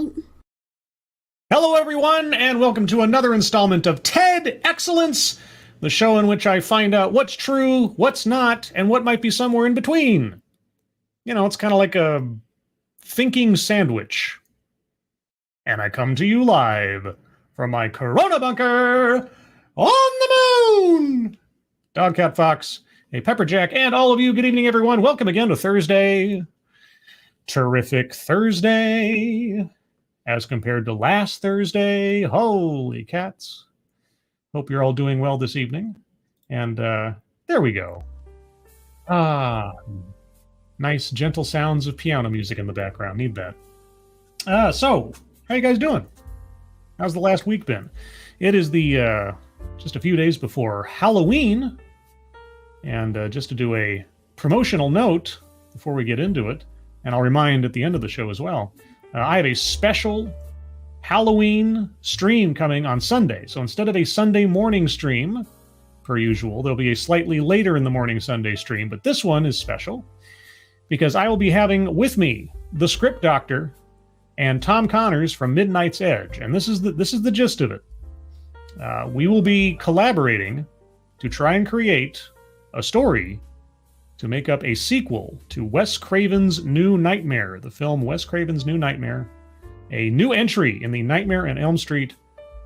night. Hello, everyone, and welcome to another installment of TED Excellence, the show in which I find out what's true, what's not, and what might be somewhere in between. You know, it's kind of like a thinking sandwich. And I come to you live from my Corona bunker on the moon. Dogcat Fox, a Pepperjack, and all of you, good evening, everyone. Welcome again to Thursday. Terrific Thursday. As compared to last Thursday, holy cats. Hope you're all doing well this evening. And there we go. Nice, gentle sounds of piano music in the background. Need that. So, how you guys doing? How's the last week been? It is the just a few days before Halloween. And just to do a promotional note before we get into it, and I'll remind at the end of the show as well, I have a special Halloween stream coming on Sunday. So instead of a Sunday morning stream, per usual, there'll be a slightly later in the morning Sunday stream. But this one is special because I will be having with me the Script Doctor and Tom Connors from Midnight's Edge. And this is the gist of it. We will be collaborating to try and create a story to make up a sequel to Wes Craven's New Nightmare, the film Wes Craven's New Nightmare, a new entry in the Nightmare on Elm Street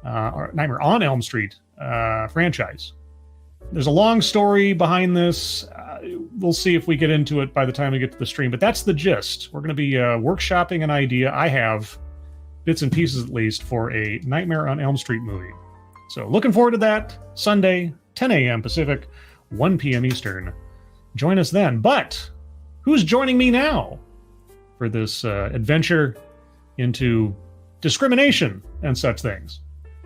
franchise. There's a long story behind this. We'll see if we get into it by the time we get to the stream, but that's the gist. We're going to be workshopping an idea. I have bits and pieces at least for a Nightmare on Elm Street movie. So looking forward to that. Sunday, 10 a.m. Pacific, 1 p.m. Eastern. Join us then. But who's joining me now for this adventure into discrimination and such things?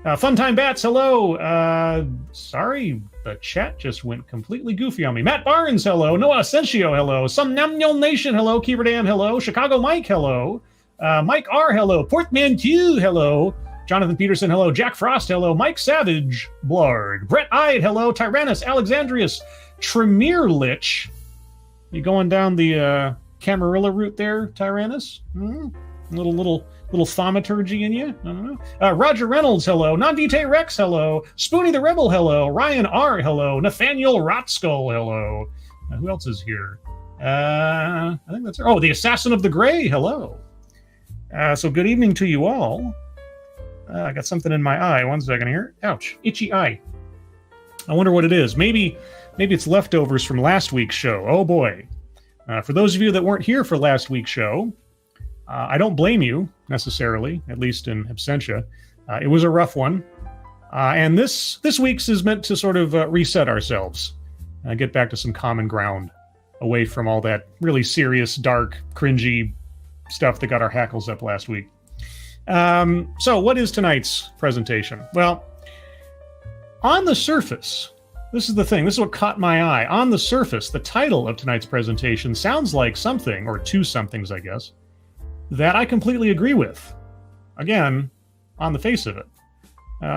Funtime Bats, hello. Sorry, the chat just went completely goofy on me. Matt Barnes, hello. Noah Asensio, hello. Some Namnil Nation, hello. Keeverdam, hello. Chicago Mike, hello. Mike R, hello. Portman Q, hello. Jonathan Peterson, hello. Jack Frost, hello. Mike Savage, Blard. Brett Ide, hello. Tyrannus, Alexandrius, Tremere Lich. You going down the Camarilla route there, Tyrannus? Little thaumaturgy in you? I don't know. Roger Reynolds, hello. Nandite Rex, hello. Spoonie the Rebel, hello. Ryan R, hello. Nathaniel Rotskull, hello. Who else is here? I think that's... Oh, the Assassin of the Gray, hello. So good evening to you all. I got something in my eye. 1 second here. Ouch. Itchy eye. I wonder what it is. Maybe it's leftovers from last week's show. Oh boy. For those of you that weren't here for last week's show, I don't blame you necessarily, at least in absentia. It was a rough one. And this week's is meant to sort of reset ourselves, get back to some common ground, away from all that really serious, dark, cringy stuff that got our hackles up last week. So what is tonight's presentation? Well, on the surface, this is the thing. This is what caught my eye. On the surface, the title of tonight's presentation sounds like something, or two somethings, I guess, that I completely agree with. Again, on the face of it.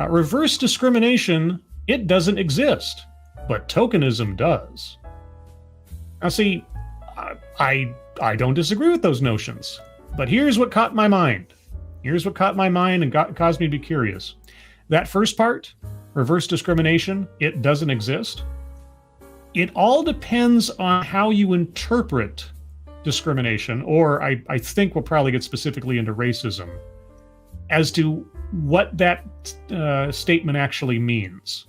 Reverse discrimination, it doesn't exist, but tokenism does. Now see, I don't disagree with those notions, but here's what caught my mind. Here's what caught my mind and caused me to be curious. That first part, reverse discrimination, it doesn't exist. It all depends on how you interpret discrimination, or I think we'll probably get specifically into racism, as to what that statement actually means.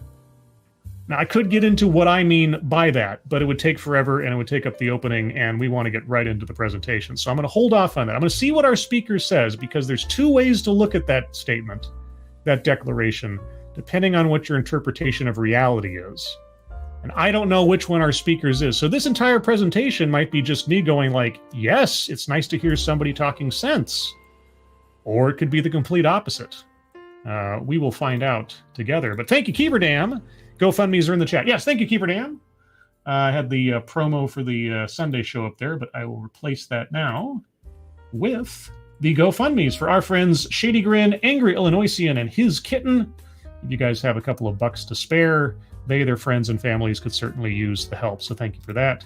Now, I could get into what I mean by that, but it would take forever and it would take up the opening, and we want to get right into the presentation. So I'm going to hold off on that. I'm going to see what our speaker says, because there's two ways to look at that statement, that declaration, depending on what your interpretation of reality is. And I don't know which one our speakers is. So this entire presentation might be just me going like, yes, it's nice to hear somebody talking sense. Or it could be the complete opposite. We will find out together. But thank you, Keeverdam. GoFundMe's are in the chat. Yes, thank you, Keeverdam. I had the promo for the Sunday show up there, but I will replace that now with the GoFundMe's for our friends Shady Grin, Angry Illinoisian, and his kitten. If you guys have a couple of bucks to spare, they, their friends, and families could certainly use the help. So thank you for that.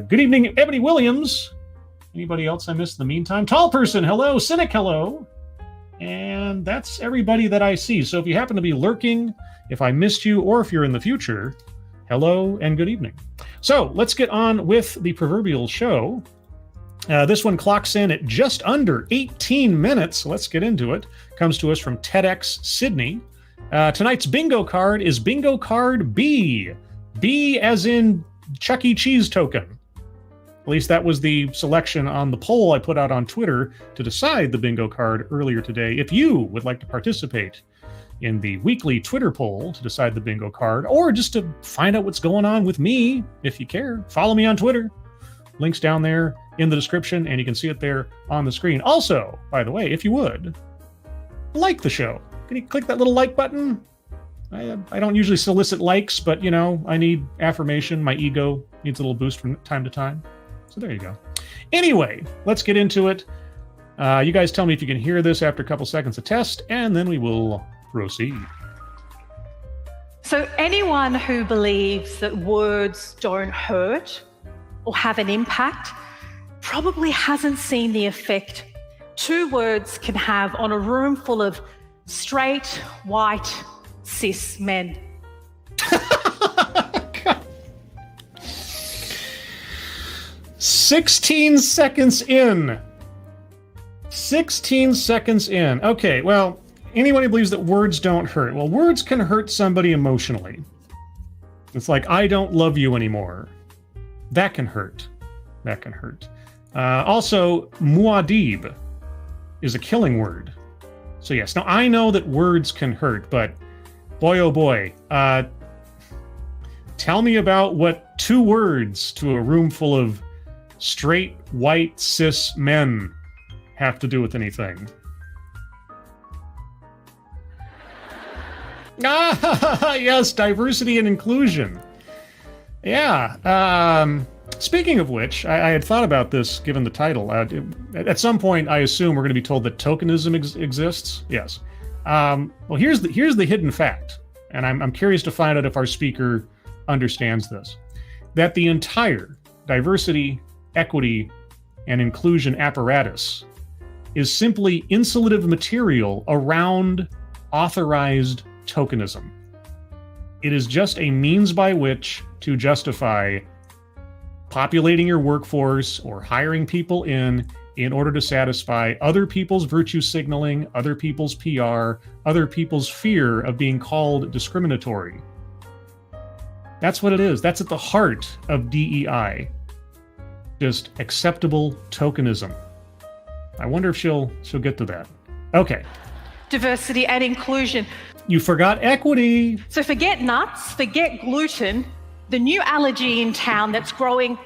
Good evening, Ebony Williams. Anybody else I missed in the meantime? Tall person, hello. Cynic, hello. And that's everybody that I see. So if you happen to be lurking, if I missed you, or if you're in the future, hello and good evening. So let's get on with the proverbial show. This one clocks in at just under 18 minutes. Let's get into it. Comes to us from TEDx Sydney. Tonight's bingo card is bingo card B. B as in Chuck E. Cheese token. At least that was the selection on the poll I put out on Twitter to decide the bingo card earlier today. If you would like to participate in the weekly Twitter poll to decide the bingo card, or just to find out what's going on with me, if you care, follow me on Twitter. Link's down there in the description, and you can see it there on the screen. Also, by the way, if you would, like the show. Can you click that little like button? I don't usually solicit likes, but, you know, I need affirmation. My ego needs a little boost from time to time. So there you go. Anyway, let's get into it. You guys tell me if you can hear this after a couple seconds of test, and then we will proceed. So anyone who believes that words don't hurt or have an impact probably hasn't seen the effect 2 words can have on a room full of straight, white, cis men. 16 seconds in. 16 seconds in. Okay, well, anyone who believes that words don't hurt. Well, words can hurt somebody emotionally. It's like, I don't love you anymore. That can hurt. That can hurt. Also, muad'Dib is a killing word. So yes, now I know that words can hurt, but boy oh boy, tell me about what 2 words to a room full of straight, white, cis men have to do with anything. Ah, yes, diversity and inclusion. Yeah. Speaking of which, I had thought about this given the title. At some point, I assume we're going to be told that tokenism exists. Yes. Well, here's the hidden fact, and I'm curious to find out if our speaker understands this. That the entire diversity, equity, and inclusion apparatus is simply insulative material around authorized tokenism. It is just a means by which to justify populating your workforce or hiring people in order to satisfy other people's virtue signaling, other people's PR, other people's fear of being called discriminatory. That's what it is. That's at the heart of DEI. Just acceptable tokenism. I wonder if she'll get to that. Okay. Diversity and inclusion. You forgot equity. So forget nuts, forget gluten. The new allergy in town that's growing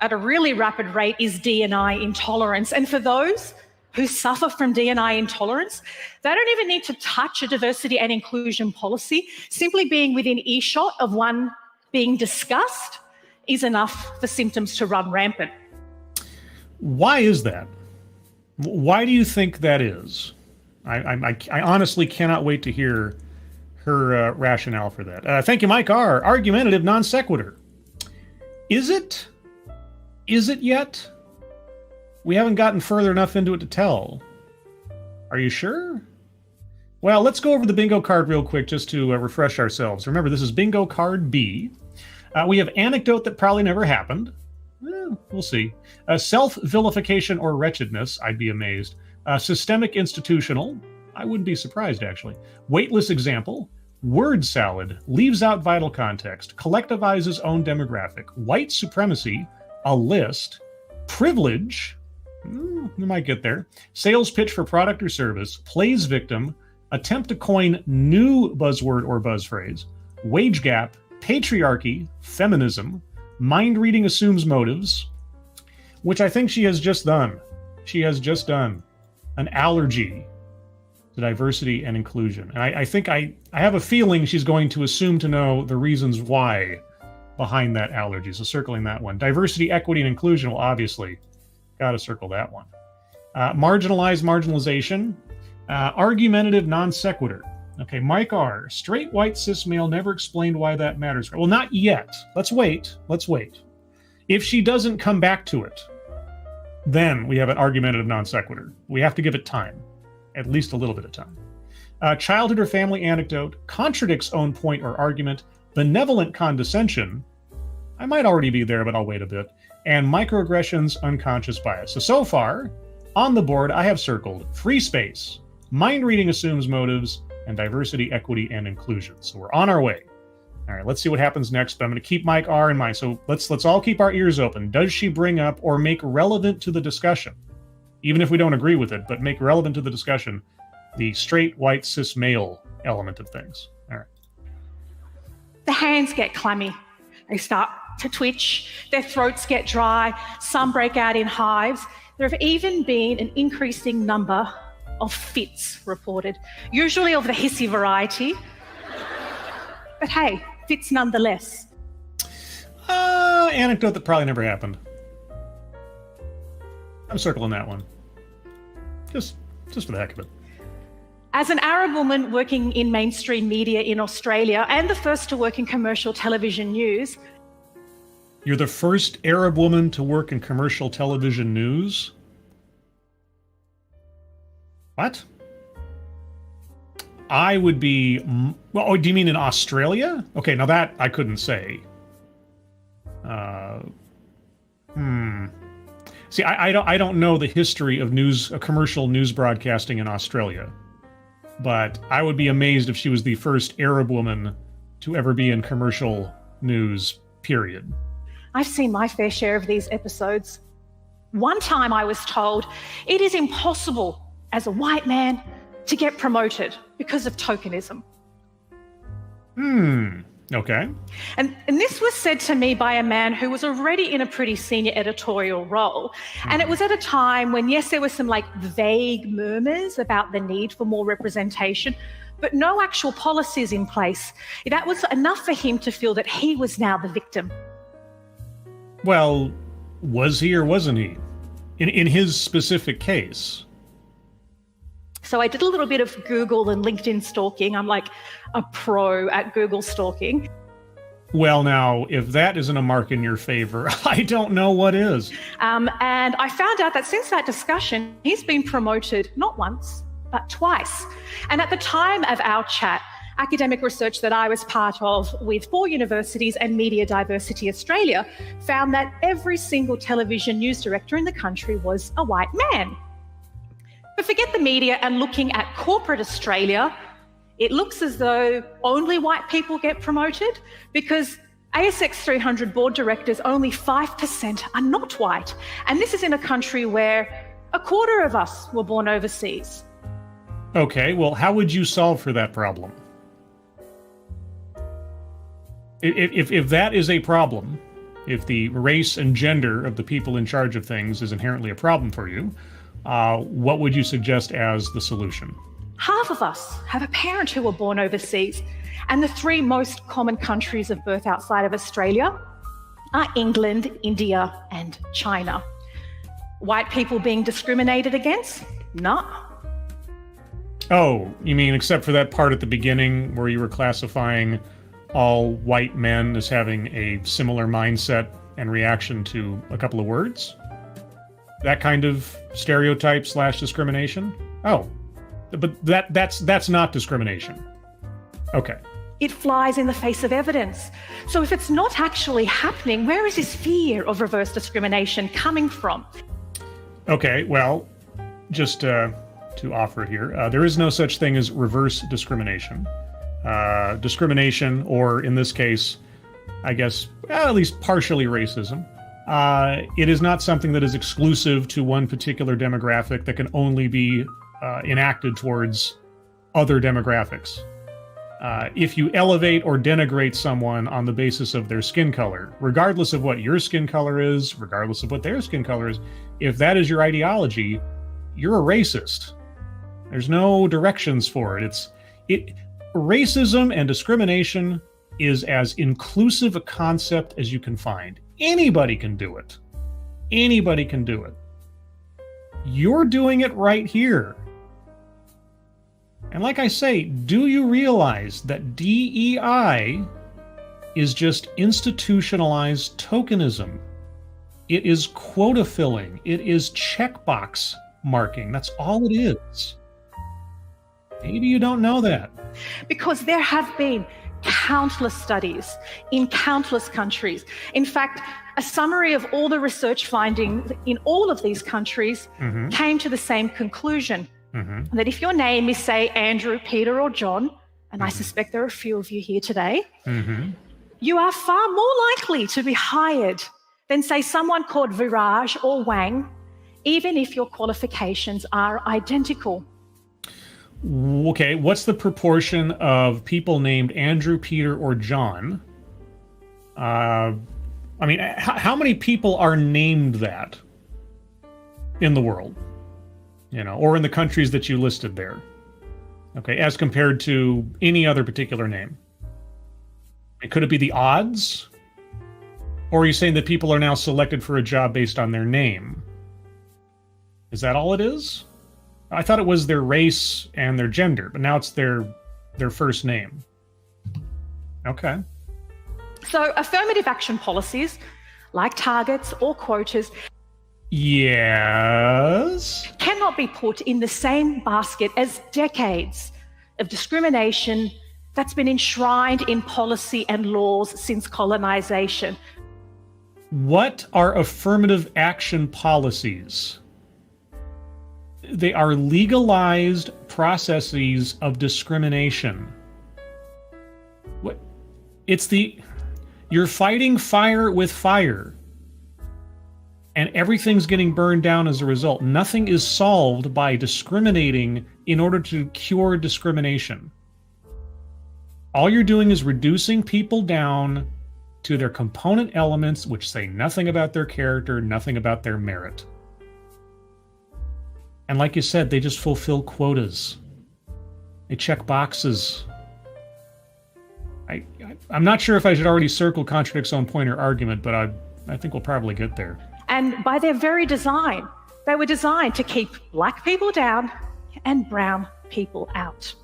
at a really rapid rate is D&I intolerance. And for those who suffer from D&I intolerance, they don't even need to touch a diversity and inclusion policy. Simply being within earshot of one being discussed is enough for symptoms to run rampant. Why is that? Why do you think that is? I honestly cannot wait to hear her rationale for that. Thank you, Mike R. Argumentative non sequitur. Is it? Is it yet? We haven't gotten further enough into it to tell. Are you sure? Well, let's go over the bingo card real quick just to refresh ourselves. Remember, this is bingo card B. We have anecdote that probably never happened. We'll see. Self-vilification or wretchedness, I'd be amazed. Systemic institutional, I wouldn't be surprised actually. Weightless example. Word salad, leaves out vital context, collectivizes own demographic. White supremacy, a list. Privilege, we might get there. Sales pitch for product or service. Plays victim, attempt to coin new buzzword or buzz phrase. Wage gap, patriarchy, feminism. Mind reading assumes motives, which I think she has just done. She has just done an allergy to diversity and inclusion. And I think I have a feeling she's going to assume to know the reasons why behind that allergy. So circling that one. Diversity, equity, and inclusion, well, obviously, got to circle that one. Marginalized marginalization. Argumentative non sequitur. Okay, Mike R. Straight white cis male never explained why that matters. Well, not yet. Let's wait. Let's wait. If she doesn't come back to it, then we have an argumentative non sequitur. We have to give it time, at least a little bit of time. Childhood or family anecdote, contradicts own point or argument, benevolent condescension, I might already be there, but I'll wait a bit, and microaggressions, unconscious bias. So far, on the board, I have circled free space, mind reading assumes motives, and diversity, equity, and inclusion. So we're on our way. All right, let's see what happens next, but I'm going to keep Mike R in mind. So let's all keep our ears open. Does she bring up or make relevant to the discussion, even if we don't agree with it, but make relevant to the discussion, the straight, white, cis male element of things? All right. The hands get clammy. They start to twitch. Their throats get dry. Some break out in hives. There have even been an increasing number of fits reported, usually of the hissy variety. But hey, fits nonetheless. Anecdote that probably never happened. I'm circling that one. Just for the heck of it. As an Arab woman working in mainstream media in Australia and the first to work in commercial television news. You're the first Arab woman to work in commercial television news? What? I would be... Well, oh, do you mean in Australia? Okay, now that I couldn't say. See, I don't know the history of commercial news broadcasting in Australia. But I would be amazed if she was the first Arab woman to ever be in commercial news, period. I've seen my fair share of these episodes. One time I was told it is impossible as a white man to get promoted because of tokenism. Okay. And this was said to me by a man who was already in a pretty senior editorial role. And it was at a time when, yes, there were some vague murmurs about the need for more representation, but no actual policies in place. That was enough for him to feel that he was now the victim. Well, was he or wasn't he? In his specific case. So I did a little bit of Google and LinkedIn stalking. I'm like a pro at Google stalking. Well, now, if that isn't a mark in your favor, I don't know what is. And I found out that since that discussion, he's been promoted not once, but twice. And at the time of our chat, academic research that I was part of with 4 universities and Media Diversity Australia found that every single television news director in the country was a white man. But forget the media and looking at corporate Australia, it looks as though only white people get promoted because ASX 300 board directors, only 5% are not white. And this is in a country where a quarter of us were born overseas. Okay, well, how would you solve for that problem? If that is a problem, if the race and gender of the people in charge of things is inherently a problem for you, what would you suggest as the solution? Half of us have a parent who were born overseas, and the 3 most common countries of birth outside of Australia are England, India, and China. White people being discriminated against? No. Oh, you mean except for that part at the beginning where you were classifying all white men as having a similar mindset and reaction to a couple of words? That kind of stereotype / discrimination? Oh, but that's not discrimination. Okay. It flies in the face of evidence. So if it's not actually happening, where is this fear of reverse discrimination coming from? Okay, well, just to offer it here, there is no such thing as reverse discrimination. Discrimination, or in this case, I guess, at least partially racism, it is not something that is exclusive to one particular demographic that can only be enacted towards other demographics. If you elevate or denigrate someone on the basis of their skin color, regardless of what your skin color is, regardless of what their skin color is, if that is your ideology, you're a racist. There's no directions for it. Racism and discrimination is as inclusive a concept as you can find. Anybody can do it. Anybody can do it. You're doing it right here. And like I say, do you realize that DEI is just institutionalized tokenism? It is quota filling. It is checkbox marking. That's all it is. Maybe you don't know that. Because there have been countless studies in countless countries. In fact, a summary of all the research findings in all of these countries came to the same conclusion, that if your name is, say, Andrew, Peter, or John, and I suspect there are a few of you here today, you are far more likely to be hired than, say, someone called Viraj or Wang, even if your qualifications are identical. Okay, what's the proportion of people named Andrew, Peter, or John? I mean, how many people are named that in the world? You know, or in the countries that you listed there? Okay, as compared to any other particular name. Could it be the odds? Or are you saying that people are now selected for a job based on their name? Is that all it is? I thought it was their race and their gender, but now it's their first name. Okay. So affirmative action policies, like targets or quotas, yes, cannot be put in the same basket as decades of discrimination that's been enshrined in policy and laws since colonization. What are affirmative action policies? They are legalized processes of discrimination. What? You're fighting fire with fire, and everything's getting burned down as a result. Nothing is solved by discriminating in order to cure discrimination. All you're doing is reducing people down to their component elements, which say nothing about their character, nothing about their merit. And like you said, they just fulfill quotas. They check boxes. I'm not sure if I should already circle contradicts own point or argument, but I think we'll probably get there. And by their very design, they were designed to keep black people down and brown people out.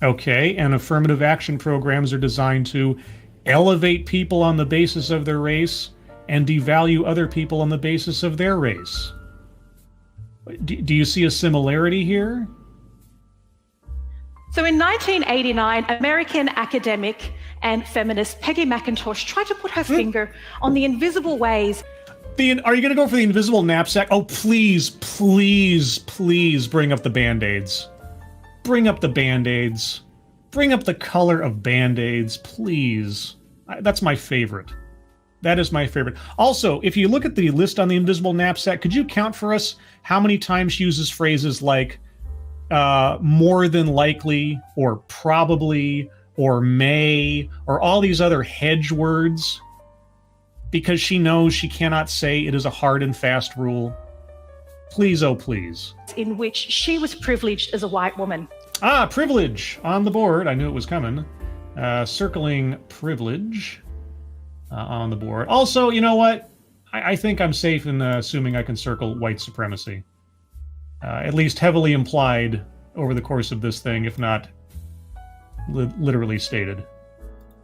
Okay, and affirmative action programs are designed to elevate people on the basis of their race and devalue other people on the basis of their race. Do you see a similarity here? So in 1989, American academic and feminist Peggy McIntosh tried to put her finger on the invisible ways. Are you going to go for the invisible knapsack? Oh, please, please, please bring up the Band-Aids. Bring up the Band-Aids. Bring up the color of Band-Aids, please. That's my favorite. That is my favorite. Also, if you look at the list on the invisible knapsack, could you count for us how many times she uses phrases like more than likely, or probably, or may, or all these other hedge words? Because she knows she cannot say it is a hard and fast rule. Please, oh please. In which she was privileged as a white woman. Ah, privilege on the board. I knew it was coming. Circling privilege on the board. Also, you know what? I think I'm safe in assuming I can circle white supremacy. At least heavily implied over the course of this thing, if not literally stated.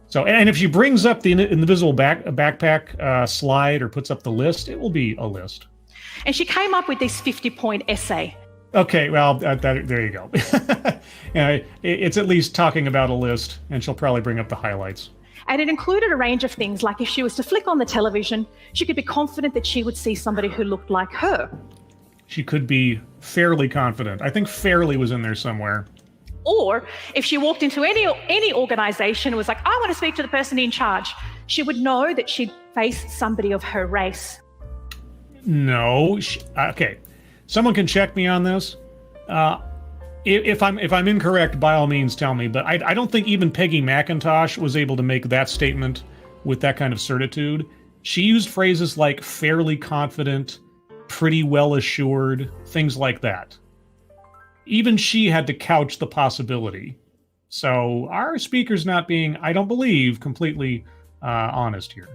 So, and if she brings up the invisible backpack slide or puts up the list, it will be a list. And she came up with this 50-point essay. Okay, well, there you go. It's at least talking about a list, and she'll probably bring up the highlights. And it included a range of things, like if she was to flick on the television, she could be confident that she would see somebody who looked like her. She could be fairly confident. I think fairly was in there somewhere. Or if she walked into any organization and was like, I want to speak to the person in charge, she would know that she'd face somebody of her race. No. Okay. Someone can check me on this. If I'm incorrect, by all means, tell me. But I don't think even Peggy McIntosh was able to make that statement with that kind of certitude. She used phrases like fairly confident, pretty well assured, things like that. Even she had to couch the possibility. So our speaker's not being, I don't believe, completely honest here.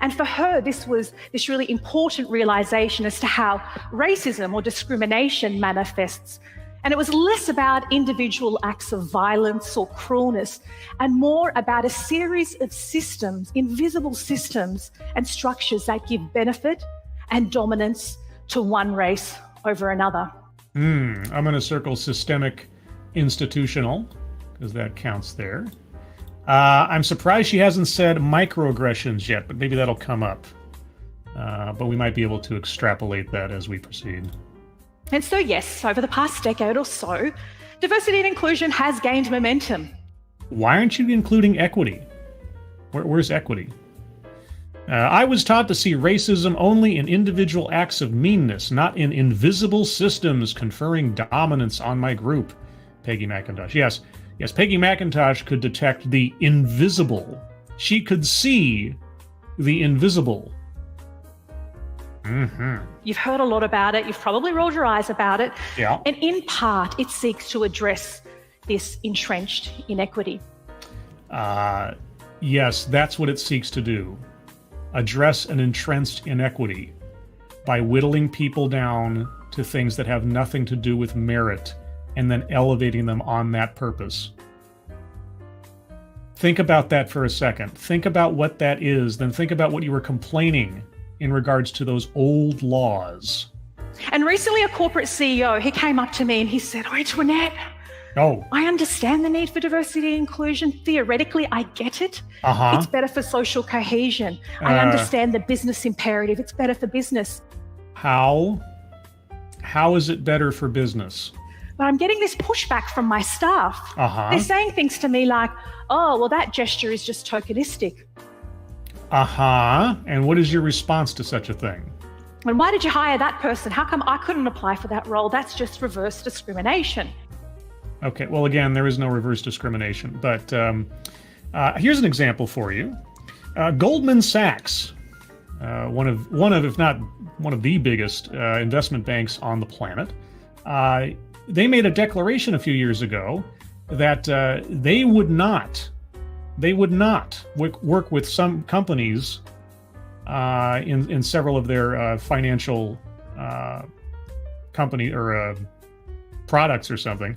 And for her, this was this really important realization as to how racism or discrimination manifests. And it was less about individual acts of violence or cruelness, and more about a series of systems, invisible systems and structures that give benefit and dominance to one race over another. I'm going to circle systemic institutional, because that counts there. I'm surprised she hasn't said microaggressions yet, but maybe that'll come up. But we might be able to extrapolate that as we proceed. And so, yes, over the past decade or so, diversity and inclusion has gained momentum. Why aren't you including equity? Where's equity? I was taught to see racism only in individual acts of meanness, not in invisible systems conferring dominance on my group. Peggy McIntosh. Yes, Peggy McIntosh could detect the invisible. She could see the invisible. You've heard a lot about it. You've probably rolled your eyes about it. Yeah. And in part, it seeks to address this entrenched inequity. Yes, that's what it seeks to do. Address an entrenched inequity by whittling people down to things that have nothing to do with merit and then elevating them on that purpose. Think about that for a second. Think about what that is, then think about what you were complaining in regards to those old laws. And recently a corporate CEO, he came up to me and he said, "Oh, Antoinette, I understand the need for diversity and inclusion. Theoretically, I get it. It's better for social cohesion. I understand the business imperative. It's better for business." How is it better for business? But I'm getting this pushback from my staff. They're saying things to me like, "Oh, well, that gesture is just tokenistic." And what is your response to such a thing? And why did you hire that person? How come I couldn't apply for that role? That's just reverse discrimination. Okay, well, again, there is no reverse discrimination, but here's an example for you. Goldman Sachs, one of, if not one of the biggest investment banks on the planet, they made a declaration a few years ago that they would not work with some companies in several of their financial company or products or something,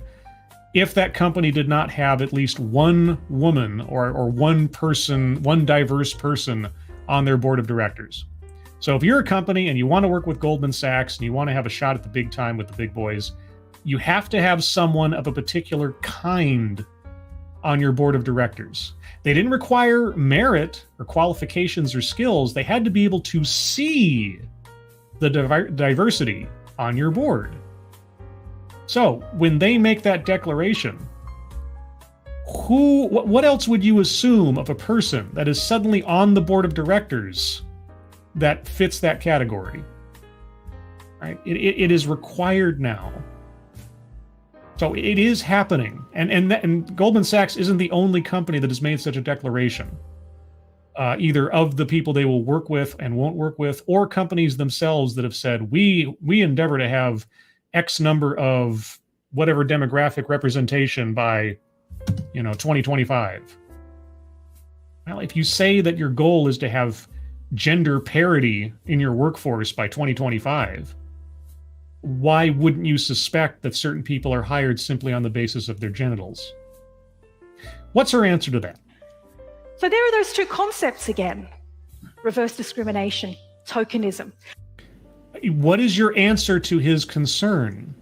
if that company did not have at least one woman or one person, one diverse person on their board of directors. So if you're a company and you want to work with Goldman Sachs and you want to have a shot at the big time with the big boys, you have to have someone of a particular kind on your board of directors. They didn't require merit or qualifications or skills. They had to be able to see the diversity on your board. So when they make that declaration, what else would you assume of a person that is suddenly on the board of directors that fits that category? Right? It is required now. So it is happening. And Goldman Sachs isn't the only company that has made such a declaration, either of the people they will work with and won't work with, or companies themselves that have said, we endeavor to have X number of whatever demographic representation by 2025. Well, if you say that your goal is to have gender parity in your workforce by 2025, why wouldn't you suspect that certain people are hired simply on the basis of their genitals? What's her answer to that? So there are those two concepts again: reverse discrimination, tokenism. What is your answer to his concern?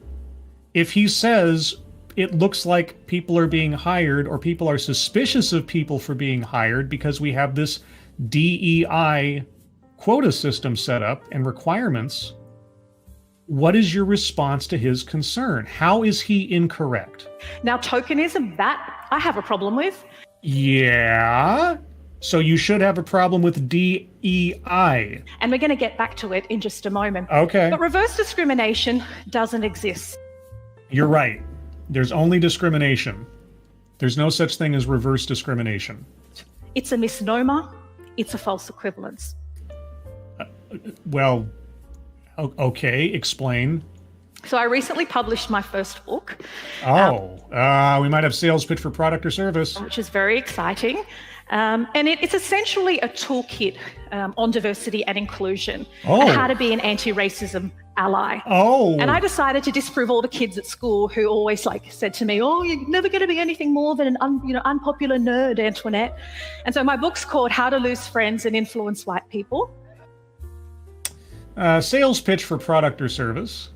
If he says it looks like people are being hired or people are suspicious of people for being hired because we have this DEI quota system set up and requirements, what is your response to his concern? How is he incorrect? Now, tokenism, that I have a problem with. Yeah. So you should have a problem with DEI. And we're going to get back to it in just a moment. Okay. But reverse discrimination doesn't exist. You're right. There's only discrimination. There's no such thing as reverse discrimination. It's a misnomer. It's a false equivalence. Well, okay, explain. So I recently published my first book. We might have sales pitch for product or service. Which is very exciting. And it's essentially a toolkit on diversity and inclusion and how to be an anti-racism ally. And I decided to disprove all the kids at school who always said to me, "Oh, you're never going to be anything more than an unpopular nerd, Antoinette." And so my book's called How to Lose Friends and Influence White People. Sales pitch for product or service.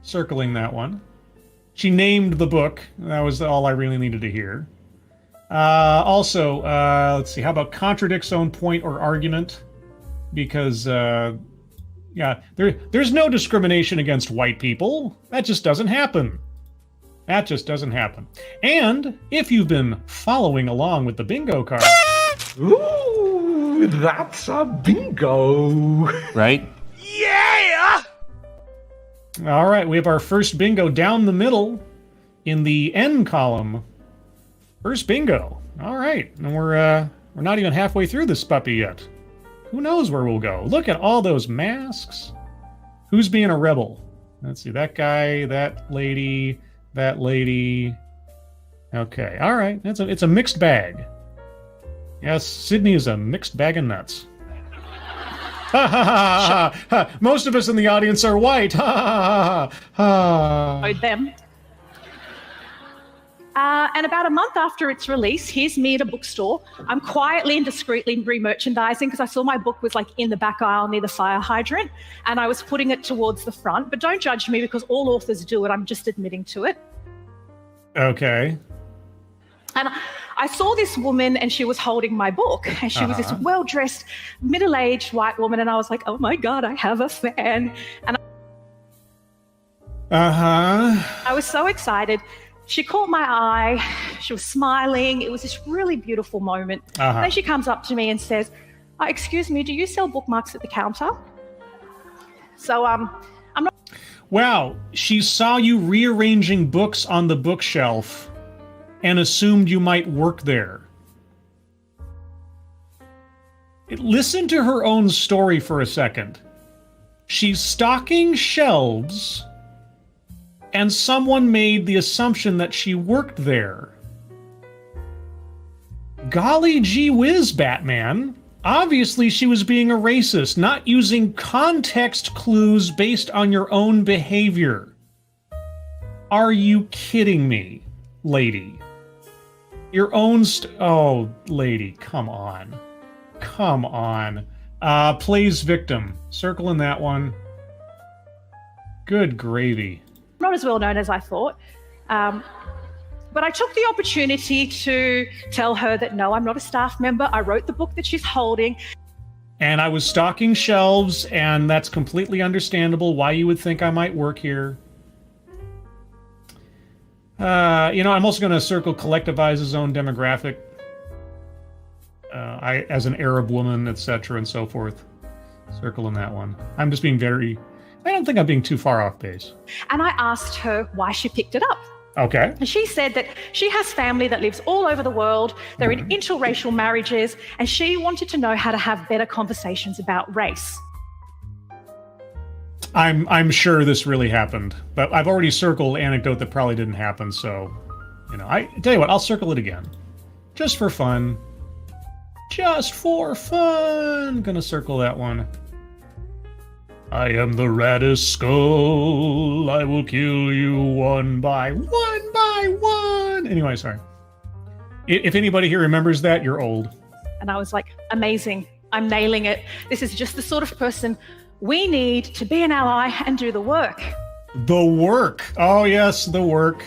Circling that one. She named the book. That was all I really needed to hear. Also, let's see. How about contradicts own point or argument? Because, yeah, there's no discrimination against white people. That just doesn't happen. That just doesn't happen. And if you've been following along with the bingo card... Ooh, that's a bingo. Right? Yeah! All right, we have our first bingo down the middle in the N column. First bingo. All right, and we're not even halfway through this puppy yet. Who knows where we'll go? Look at all those masks. Who's being a rebel? Let's see, that guy, that lady, that lady. Okay, all right, it's a mixed bag. Yes, Sydney is a mixed bag of nuts. Ha ha ha ha ha! Most of us in the audience are white. Ha ha ha ha! Them. And about a month after its release, here's me at a bookstore. I'm quietly and discreetly re-merchandising because I saw my book was like in the back aisle near the fire hydrant, and I was putting it towards the front. But don't judge me because all authors do it. I'm just admitting to it. Okay. And I saw this woman, and she was holding my book, and she was this well-dressed, middle-aged white woman, and I was like, "Oh my God, I have a fan!" And I was so excited. She caught my eye. She was smiling. It was this really beautiful moment. Then she comes up to me and says, "Excuse me, do you sell bookmarks at the counter?" So I'm not. Wow, she saw you rearranging books on the bookshelf and assumed you might work there. Listen to her own story for a second. She's stocking shelves, and someone made the assumption that she worked there. Golly gee whiz, Batman. Obviously, she was being a racist, not using context clues based on your own behavior. Are you kidding me, lady? Your own oh, lady, come on. Come on. Plays victim. Circle in that one. Good gravy. Not as well known as I thought. But I took the opportunity to tell her that, no, I'm not a staff member. I wrote the book that she's holding. And I was stocking shelves, and that's completely understandable why you would think I might work here. I'm also going to circle collectivize his own demographic. I, as an Arab woman, etc., and so forth. Circle in that one. I'm just being I don't think I'm being too far off base. And I asked her why she picked it up. Okay. And she said that she has family that lives all over the world. They're in interracial marriages, and she wanted to know how to have better conversations about race. I'm sure this really happened, but I've already circled anecdote that probably didn't happen, so, I tell you what, I'll circle it again. Just for fun. Just for fun! Gonna circle that one. I am the raddest skull. I will kill you one by one. Anyway, sorry. If anybody here remembers that, you're old. And I was like, amazing. I'm nailing it. This is just the sort of person we need to be an ally and do the work. The work. Oh, yes, the work.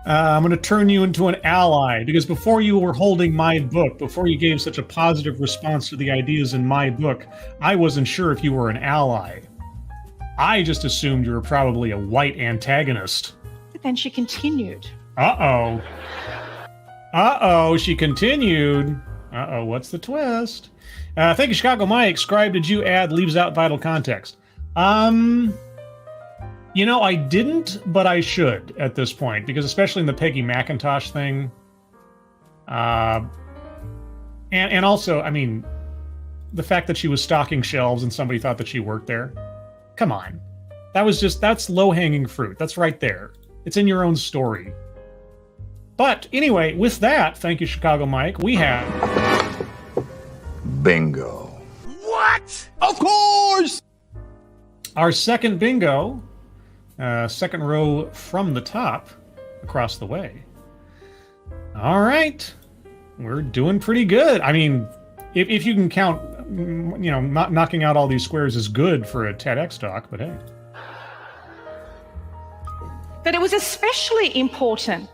I'm going to turn you into an ally, because before you were holding my book, before you gave such a positive response to the ideas in my book, I wasn't sure if you were an ally. I just assumed you were probably a white antagonist. But then she continued. Uh-oh. Uh-oh, she continued. Uh-oh, what's the twist? Thank you, Chicago Mike. Scribe, did you add leaves out vital context? I didn't, but I should at this point, because especially in the Peggy McIntosh thing. And also, the fact that she was stocking shelves and somebody thought that she worked there. Come on. That's low-hanging fruit. That's right there. It's in your own story. But anyway, with that, thank you, Chicago Mike, we have... Bingo. What? Of course! Our second bingo, second row from the top, across the way. All right. We're doing pretty good. If you can count not knocking out all these squares is good for a TEDx talk, but hey. That it was especially important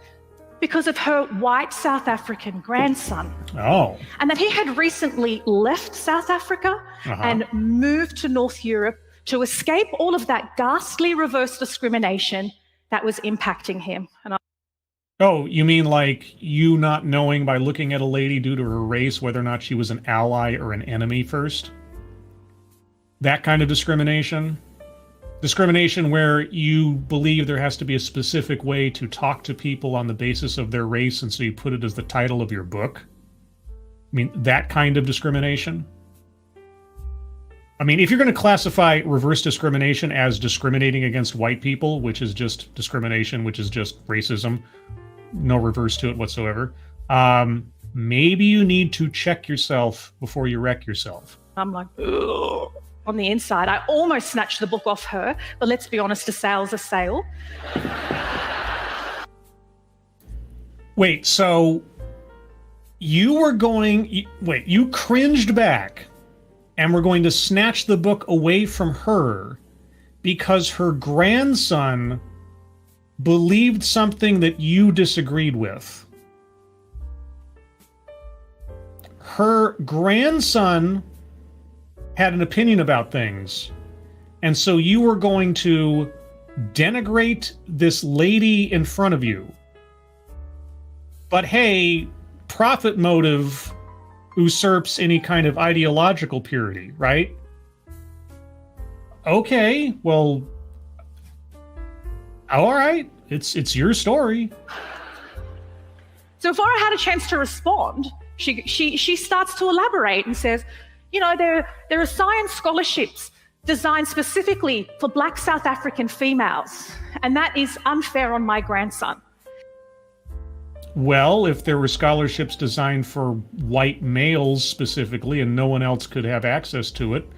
because of her white South African grandson. Oh. And that he had recently left South Africa and moved to North Europe to escape all of that ghastly reverse discrimination that was impacting him. Oh, you mean like you not knowing by looking at a lady due to her race whether or not she was an ally or an enemy first? That kind of discrimination? Discrimination where you believe there has to be a specific way to talk to people on the basis of their race, and so you put it as the title of your book? I mean, that kind of discrimination? I mean, if you're going to classify reverse discrimination as discriminating against white people, which is just discrimination, which is just racism, no reverse to it whatsoever, maybe you need to check yourself before you wreck yourself. I'm like, ugh. On the inside, I almost snatched the book off her, but let's be honest, a sale's a sale. Wait, so you cringed back and were going to snatch the book away from her because her grandson believed something that you disagreed with. Her grandson had an opinion about things, and so you were going to denigrate this lady in front of you. But hey, profit motive usurps any kind of ideological purity, right? Okay, well, all right, it's your story. So before I had a chance to respond, she starts to elaborate and says, there are science scholarships designed specifically for Black South African females, and that is unfair on my grandson. Well, if there were scholarships designed for white males specifically and no one else could have access to it,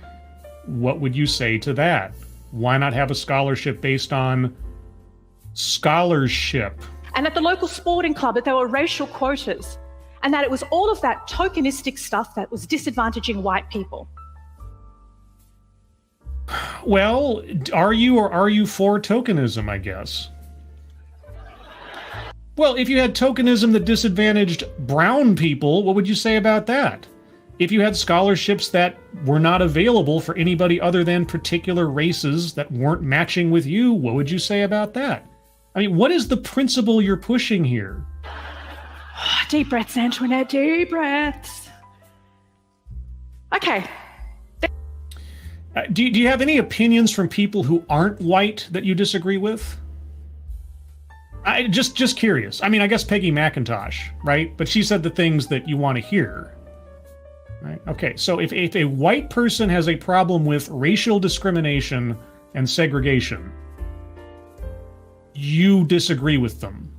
what would you say to that? Why not have a scholarship based on scholarship? And at the local sporting club, that there were racial quotas, and that it was all of that tokenistic stuff that was disadvantaging white people. Well, are you or are you for tokenism, I guess? Well, if you had tokenism that disadvantaged brown people, what would you say about that? If you had scholarships that were not available for anybody other than particular races that weren't matching with you, what would you say about that? I mean, what is the principle you're pushing here? Deep breaths, Antoinette, deep breaths. Okay. Do you have any opinions from people who aren't white that you disagree with? Just curious. I mean, I guess Peggy McIntosh, right? But she said the things that you want to hear. Right? Okay, so if a white person has a problem with racial discrimination and segregation, you disagree with them.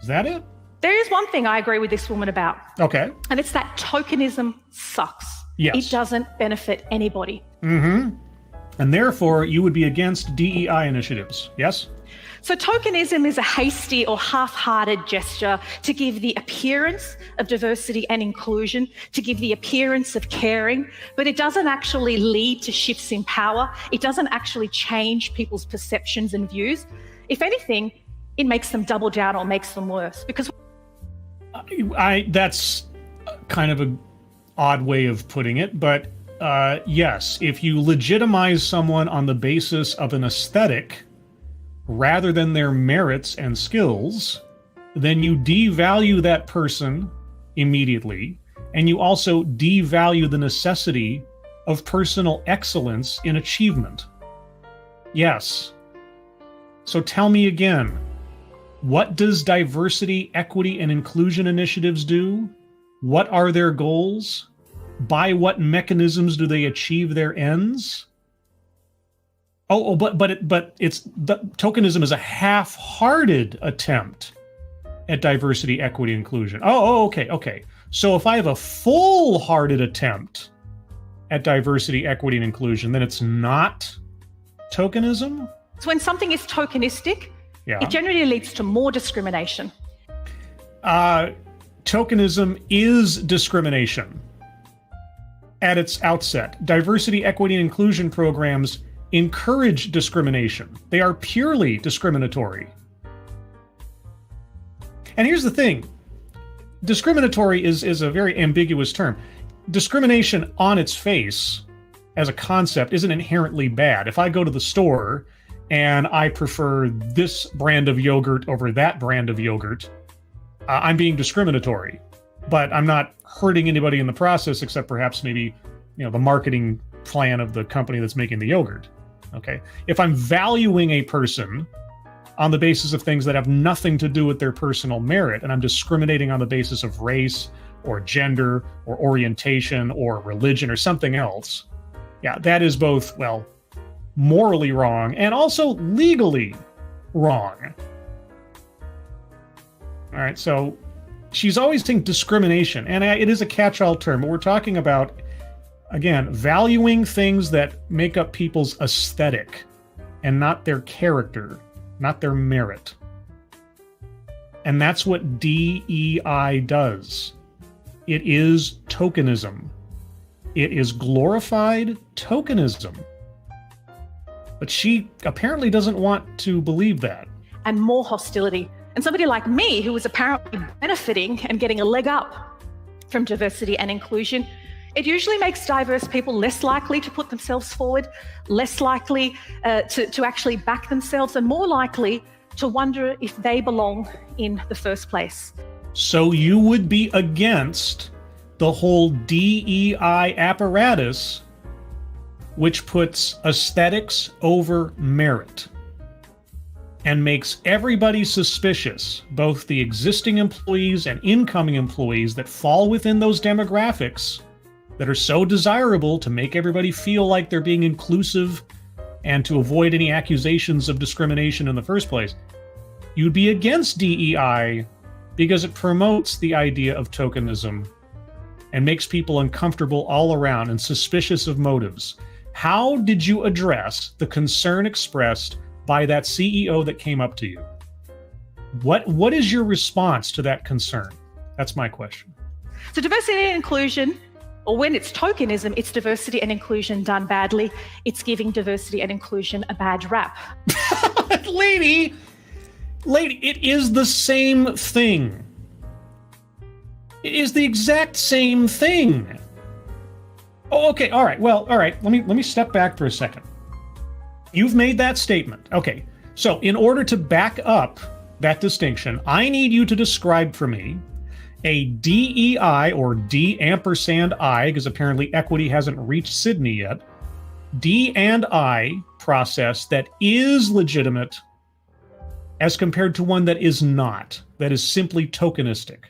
Is that it? There is one thing I agree with this woman about. Okay. And it's that tokenism sucks. Yes. It doesn't benefit anybody. Mm-hmm. And therefore, you would be against DEI initiatives, yes? So tokenism is a hasty or half-hearted gesture to give the appearance of diversity and inclusion, to give the appearance of caring, but it doesn't actually lead to shifts in power. It doesn't actually change people's perceptions and views. If anything, it makes them double down or makes them worse. Because that's kind of an odd way of putting it, but yes, if you legitimize someone on the basis of an aesthetic rather than their merits and skills, then you devalue that person immediately, and you also devalue the necessity of personal excellence in achievement. Yes. So tell me again, what does diversity, equity, and inclusion initiatives do? What are their goals? By what mechanisms do they achieve their ends? But it's tokenism is a half-hearted attempt at diversity, equity, inclusion. Okay. So if I have a full-hearted attempt at diversity, equity, and inclusion, then it's not tokenism? So when something is tokenistic, it generally leads to more discrimination. Tokenism is discrimination. at its outset. Diversity, equity, and inclusion programs encourage discrimination. They are purely discriminatory. And here's the thing. Discriminatory is a very ambiguous term. Discrimination on its face as a concept isn't inherently bad. If I go to the store and I prefer this brand of yogurt over that brand of yogurt, I'm being discriminatory. But I'm not hurting anybody in the process except perhaps maybe, the marketing plan of the company that's making the yogurt. Okay. If I'm valuing a person on the basis of things that have nothing to do with their personal merit, and I'm discriminating on the basis of race or gender or orientation or religion or something else, yeah, that is both, morally wrong and also legally wrong. All right, so she's always saying discrimination, and it is a catch-all term, but we're talking about, again, valuing things that make up people's aesthetic and not their character, not their merit. And that's what DEI does. It is tokenism. It is glorified tokenism. But she apparently doesn't want to believe that. And more hostility. And somebody like me, who was apparently benefiting and getting a leg up from diversity and inclusion, it usually makes diverse people less likely to put themselves forward, less likely to actually back themselves, and more likely to wonder if they belong in the first place. So you would be against the whole DEI apparatus, which puts aesthetics over merit and makes everybody suspicious, both the existing employees and incoming employees that fall within those demographics that are so desirable to make everybody feel like they're being inclusive and to avoid any accusations of discrimination in the first place. You'd be against DEI because it promotes the idea of tokenism and makes people uncomfortable all around and suspicious of motives. How did you address the concern expressed by that CEO that came up to you? What is your response to that concern? That's my question. So diversity and inclusion, or when it's tokenism, it's diversity and inclusion done badly. It's giving diversity and inclusion a bad rap. Lady, it is the same thing. It is the exact same thing. Oh, okay, all right. Let me step back for a second. You've made that statement. Okay, so in order to back up that distinction, I need you to describe for me a DEI, or D ampersand I, because apparently equity hasn't reached Sydney yet, D and I process that is legitimate as compared to one that is not, that is simply tokenistic.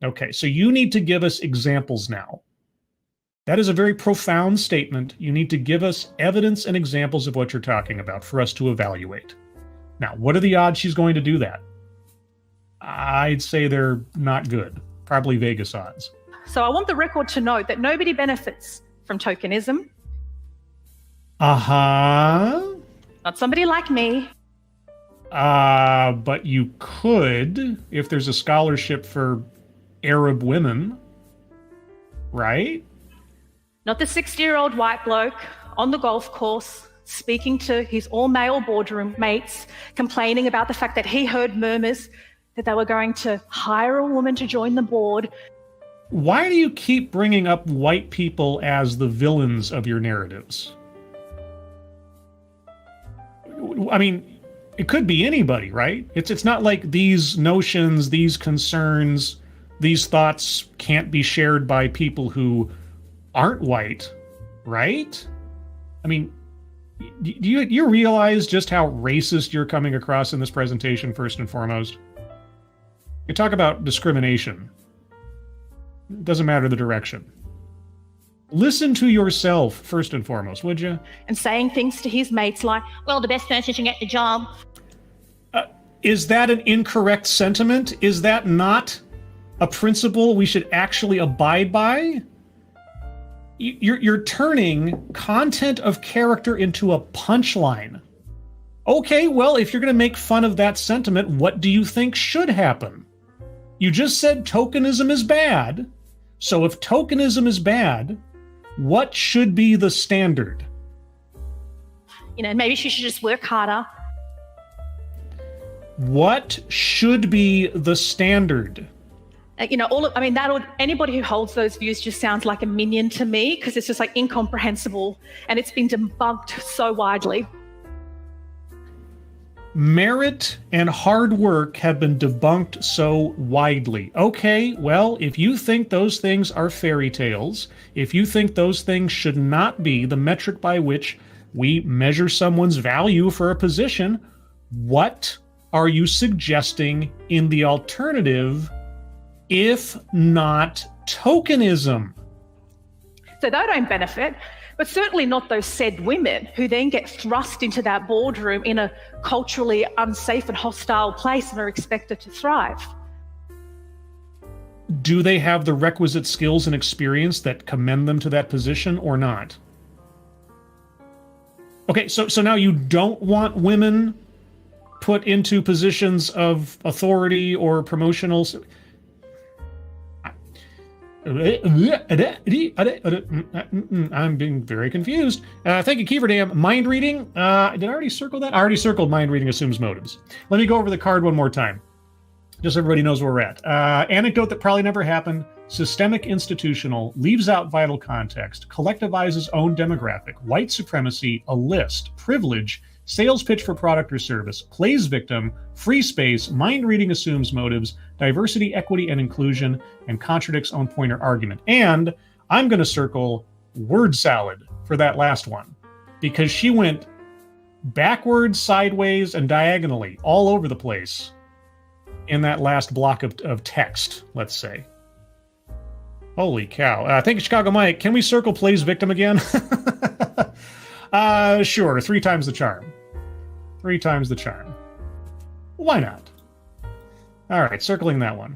Okay, so you need to give us examples now. That is a very profound statement. You need to give us evidence and examples of what you're talking about for us to evaluate. Now, what are the odds she's going to do that? I'd say they're not good. Probably Vegas odds. So I want the record to note that nobody benefits from tokenism. Uh-huh. Not somebody like me. But you could, if there's a scholarship for Arab women, right? Not the 60-year-old white bloke on the golf course speaking to his all-male boardroom mates, complaining about the fact that he heard murmurs that they were going to hire a woman to join the board. Why do you keep bringing up white people as the villains of your narratives? I mean, it could be anybody, right? It's not like these notions, these concerns, these thoughts can't be shared by people who aren't white, right? I mean, do you realize just how racist you're coming across in this presentation, first and foremost? You talk about discrimination. It doesn't matter the direction. Listen to yourself, first and foremost, would you? And saying things to his mates like, well, the best person should get the job. Is that an incorrect sentiment? Is that not a principle we should actually abide by? You're turning content of character into a punchline. Okay, well, if you're going to make fun of that sentiment, what do you think should happen? You just said tokenism is bad. So if tokenism is bad, What should be the standard? Maybe she should just work harder. What should be the standard? Anybody who holds those views just sounds like a minion to me, because it's just like incomprehensible, and it's been debunked so widely. Merit and hard work have been debunked so widely. Okay, well, if you think those things are fairy tales, if you think those things should not be the metric by which we measure someone's value for a position, what are you suggesting in the alternative, if not tokenism? So they don't benefit, but certainly not those said women who then get thrust into that boardroom in a culturally unsafe and hostile place and are expected to thrive. Do they have the requisite skills and experience that commend them to that position or not? Okay, so now you don't want women put into positions of authority or promotional... I'm being very confused. Thank you, Keeverdam. Mind reading. Did I already circle that? I already circled mind reading assumes motives. Let me go over the card one more time, just so everybody knows where we're at. Anecdote that probably never happened. Systemic institutional. Leaves out vital context. Collectivizes own demographic. White supremacy. A list. Privilege. Sales pitch for product or service. Plays victim. Free space. Mind reading assumes motives. Diversity, equity, and inclusion, and contradicts own point or argument. And I'm going to circle word salad for that last one, because she went backwards, sideways, and diagonally all over the place in that last block of text, let's say. Holy cow. Thank you, Chicago Mike. Can we circle plays victim again? Sure. 3 times the charm. 3 times the charm. Why not? All right, circling that one.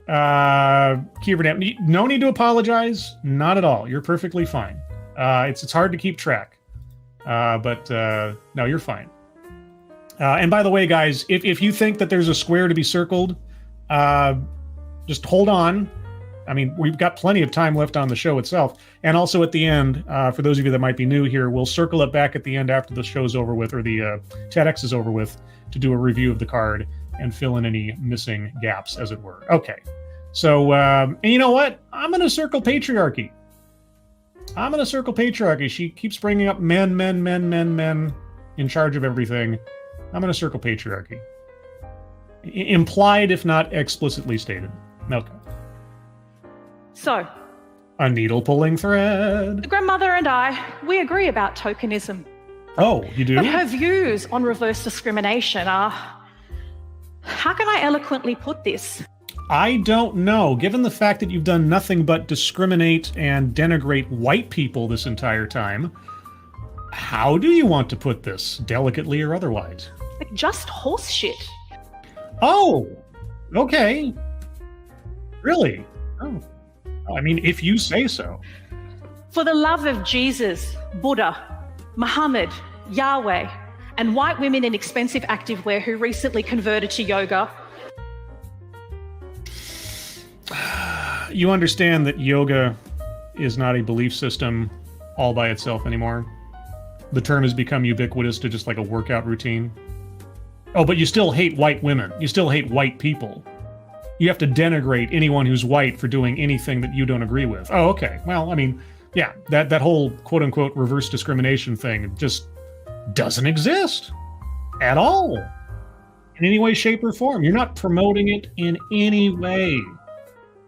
Keeverdam, no need to apologize. Not at all. You're perfectly fine. It's hard to keep track. But no, you're fine. And by the way, guys, if you think that there's a square to be circled, just hold on. I mean, we've got plenty of time left on the show itself. And also at the end, for those of you that might be new here, we'll circle it back at the end after the show's over with, or the TEDx is over with, to do a review of the card and fill in any missing gaps, as it were. Okay. So, and you know what? I'm going to circle patriarchy. I'm going to circle patriarchy. She keeps bringing up men in charge of everything. I'm going to circle patriarchy. Implied, if not explicitly stated. Okay. So, a needle-pulling thread. the grandmother and I, we agree about tokenism. Oh, you do? But her views on reverse discrimination are... How can I eloquently put this? I don't know. Given the fact that you've done nothing but discriminate and denigrate white people this entire time, how do you want to put this, delicately or otherwise? Like, just horse shit. Oh, okay. Really? Oh. I mean, if you say so. For the love of Jesus, Buddha, Muhammad, Yahweh, and white women in expensive activewear who recently converted to yoga. You understand that yoga is not a belief system all by itself anymore. The term has become ubiquitous to just like a workout routine. Oh, but you still hate white women. You still hate white people. You have to denigrate anyone who's white for doing anything that you don't agree with. Oh, okay. Well, I mean, yeah, that whole quote-unquote reverse discrimination thing just doesn't exist at all in any way, shape, or form. You're not promoting it in any way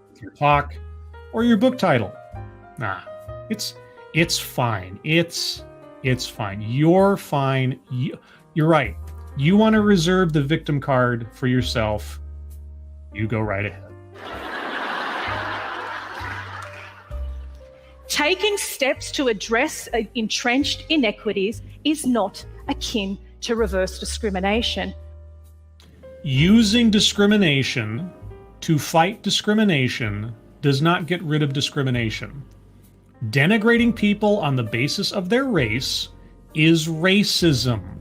with your talk or your book title. Nah, it's fine. It's fine. You're fine. You're right. You want to reserve the victim card for yourself. You go right ahead. Taking steps to address entrenched inequities is not akin to reverse discrimination. Using discrimination to fight discrimination does not get rid of discrimination. Denigrating people on the basis of their race is racism.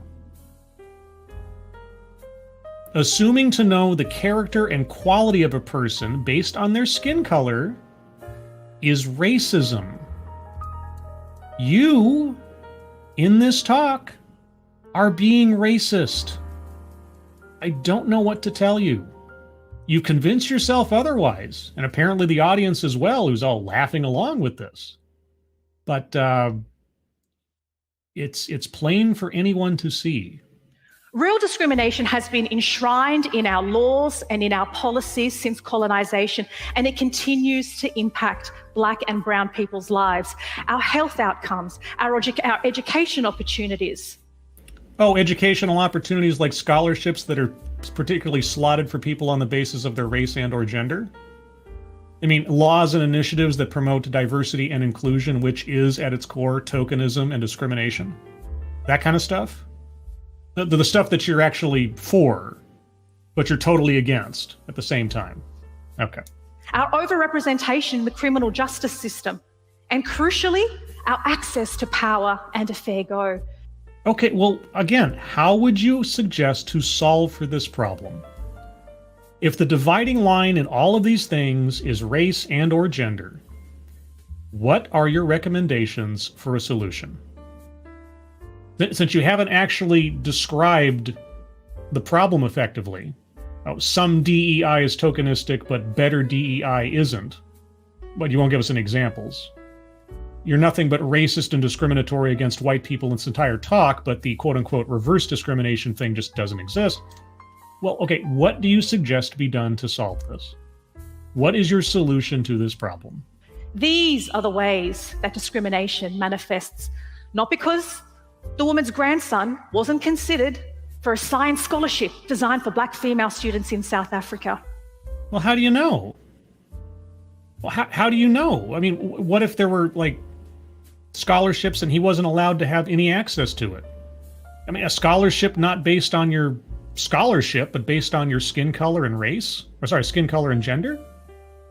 Assuming to know the character and quality of a person based on their skin color is racism. You, in this talk, are being racist. I don't know what to tell you. You convince yourself otherwise, and apparently the audience as well, who's all laughing along with this. But it's plain for anyone to see. Real discrimination has been enshrined in our laws and in our policies since colonisation, and it continues to impact Black and brown people's lives, our health outcomes, our education opportunities. Oh, educational opportunities like scholarships that are particularly slotted for people on the basis of their race and or gender? I mean, laws and initiatives that promote diversity and inclusion, which is at its core tokenism and discrimination. That kind of stuff? The stuff that you're actually for, but you're totally against at the same time. Okay. Our overrepresentation in the criminal justice system, and crucially, our access to power and a fair go. Okay, well, again, how would you suggest to solve for this problem? If the dividing line in all of these things is race and or gender, what are your recommendations for a solution? Since you haven't actually described the problem effectively, some DEI is tokenistic, but better DEI isn't, but you won't give us any examples. You're nothing but racist and discriminatory against white people in this entire talk, but the quote-unquote reverse discrimination thing just doesn't exist. Well, okay, what do you suggest be done to solve this? What is your solution to this problem? These are the ways that discrimination manifests, not because the woman's grandson wasn't considered for a science scholarship designed for Black female students in South Africa. Well, how do you know? Well, how do you know? I mean, what if there were, like, scholarships and he wasn't allowed to have any access to it? I mean, a scholarship not based on your scholarship, but based on your skin color and race? Or sorry, skin color and gender?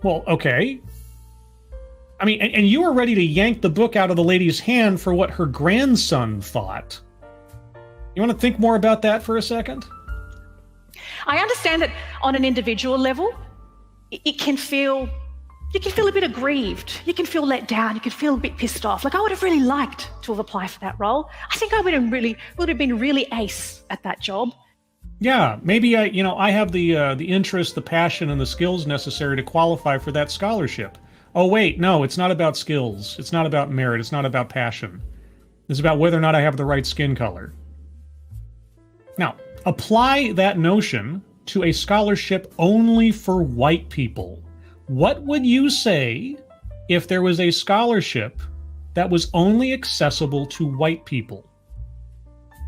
Well, okay. I mean, and you were ready to yank the book out of the lady's hand for what her grandson thought. You want to think more about that for a second? I understand that on an individual level, you can feel a bit aggrieved. You can feel let down. You can feel a bit pissed off. Like, I would have really liked to have applied for that role. I think I would have been really ace at that job. Yeah, maybe I have the interest, the passion, and the skills necessary to qualify for that scholarship. Oh wait, no, it's not about skills. It's not about merit. It's not about passion. It's about whether or not I have the right skin color. Now, apply that notion to a scholarship only for white people. What would you say if there was a scholarship that was only accessible to white people?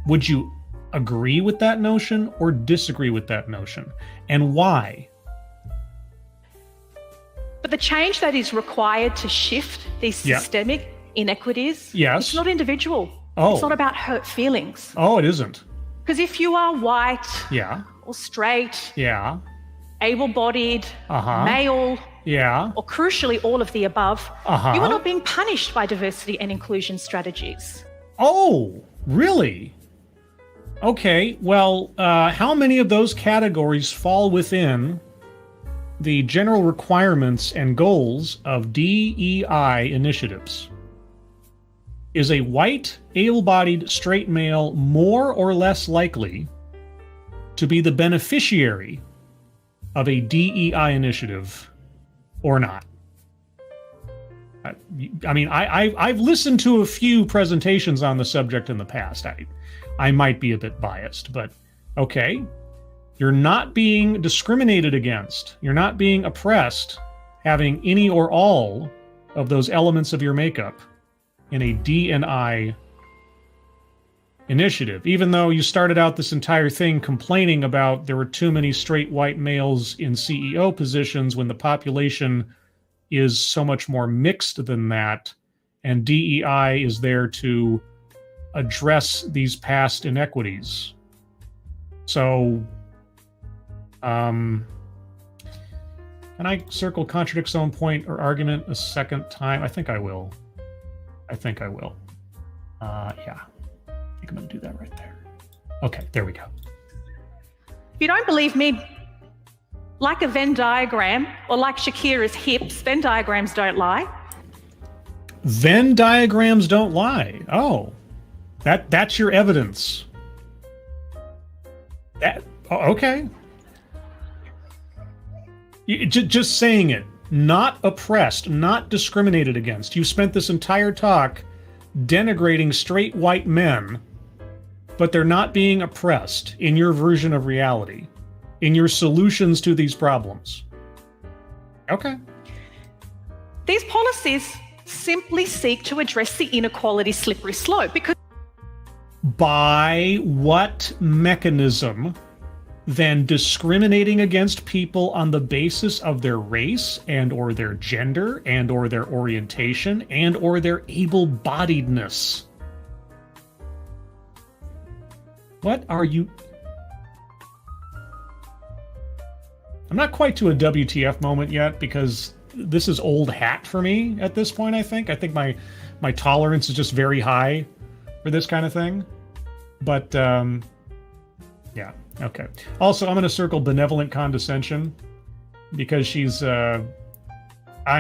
Would you agree with that notion or disagree with that notion? And why? But the change that is required to shift these systemic inequities, it's not individual. It's not about hurt feelings. Oh, it isn't. Because if you are white or straight, able-bodied, male, or crucially all of the above, you are not being punished by diversity and inclusion strategies. Oh, really? Okay, well, how many of those categories fall within the general requirements and goals of DEI initiatives? Is a white, able-bodied, straight male more or less likely to be the beneficiary of a DEI initiative or not? I mean, I've listened to a few presentations on the subject in the past. I might be a bit biased, but okay. You're not being discriminated against. You're not being oppressed, having any or all of those elements of your makeup in a D&I initiative, even though you started out this entire thing complaining about there were too many straight white males in CEO positions when the population is so much more mixed than that, and DEI is there to address these past inequities. So, can I circle contradicts own point or argument a second time? I think I will. Yeah. I think I'm going to do that right there. Okay, there we go. If you don't believe me, like a Venn diagram, or like Shakira's hips, Venn diagrams don't lie. Venn diagrams don't lie. Oh, that's your evidence. Okay. Just saying it. Not oppressed, not discriminated against. You spent this entire talk denigrating straight white men, but they're not being oppressed in your version of reality, in your solutions to these problems. Okay. These policies simply seek to address the inequality slippery slope because by what mechanism than discriminating against people on the basis of their race and or their gender and or their orientation and or their able-bodiedness? What are you... I'm not quite to a WTF moment yet because this is old hat for me at this point, I think. I think my tolerance is just very high for this kind of thing. But, yeah, okay. Also, I'm going to circle benevolent condescension because she's, I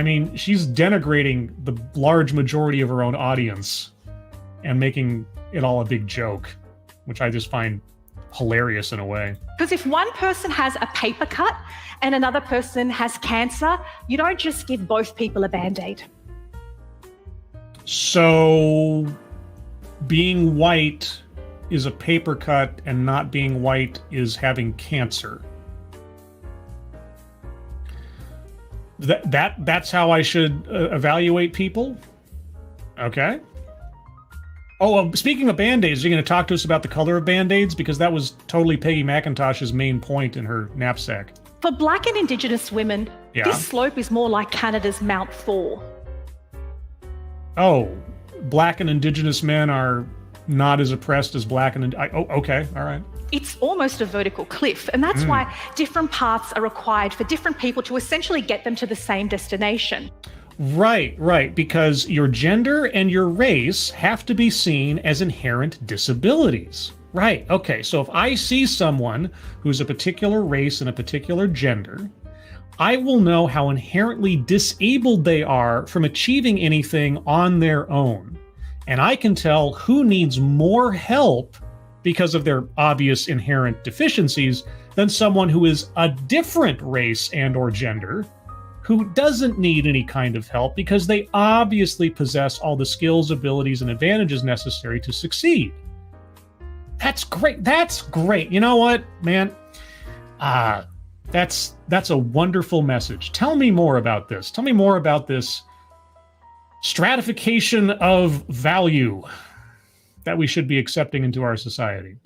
mean, she's denigrating the large majority of her own audience and making it all a big joke, which I just find hilarious in a way. Because if one person has a paper cut and another person has cancer, you don't just give both people a Band-Aid. So being white is a paper cut and not being white is having cancer. That's how I should evaluate people? Okay. Oh, speaking of Band-Aids, are you going to talk to us about the color of Band-Aids? Because that was totally Peggy McIntosh's main point in her knapsack. For Black and Indigenous women, this slope is more like Canada's Mount Thor. Oh, Black and Indigenous men are not as oppressed as Black and... Oh, okay, all right. It's almost a vertical cliff, and that's why different paths are required for different people to essentially get them to the same destination. Right, because your gender and your race have to be seen as inherent disabilities. Right, okay, so if I see someone who's a particular race and a particular gender, I will know how inherently disabled they are from achieving anything on their own. And I can tell who needs more help because of their obvious inherent deficiencies than someone who is a different race and or gender who doesn't need any kind of help because they obviously possess all the skills, abilities, and advantages necessary to succeed. That's great. That's great. You know what, man? That's a wonderful message. Tell me more about this. Tell me more about this stratification of value that we should be accepting into our society.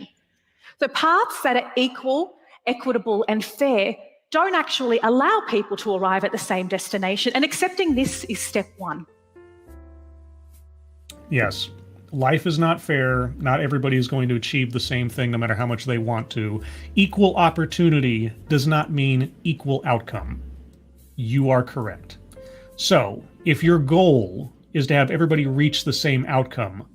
So paths that are equal, equitable, and fair don't actually allow people to arrive at the same destination, and accepting this is step one. Yes. Life is not fair. Not everybody is going to achieve the same thing no matter how much they want to. Equal opportunity does not mean equal outcome. You are correct. So, if your goal is to have everybody reach the same outcome,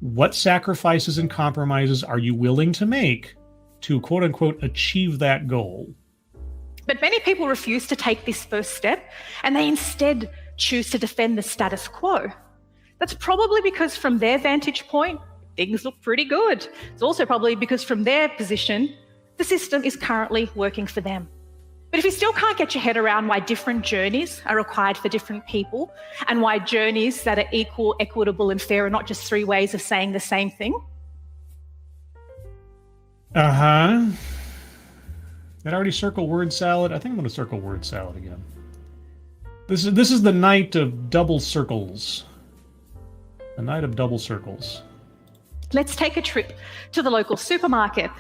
what sacrifices and compromises are you willing to make to, quote-unquote, achieve that goal? But many people refuse to take this first step, and they instead choose to defend the status quo. That's probably because from their vantage point, things look pretty good. It's also probably because from their position, the system is currently working for them. But if you still can't get your head around why different journeys are required for different people, and why journeys that are equal, equitable, and fair are not just three ways of saying the same thing. Did I already circle word salad? I think I'm going to circle word salad again. This is the night of double circles. The night of double circles. Let's take a trip to the local supermarket.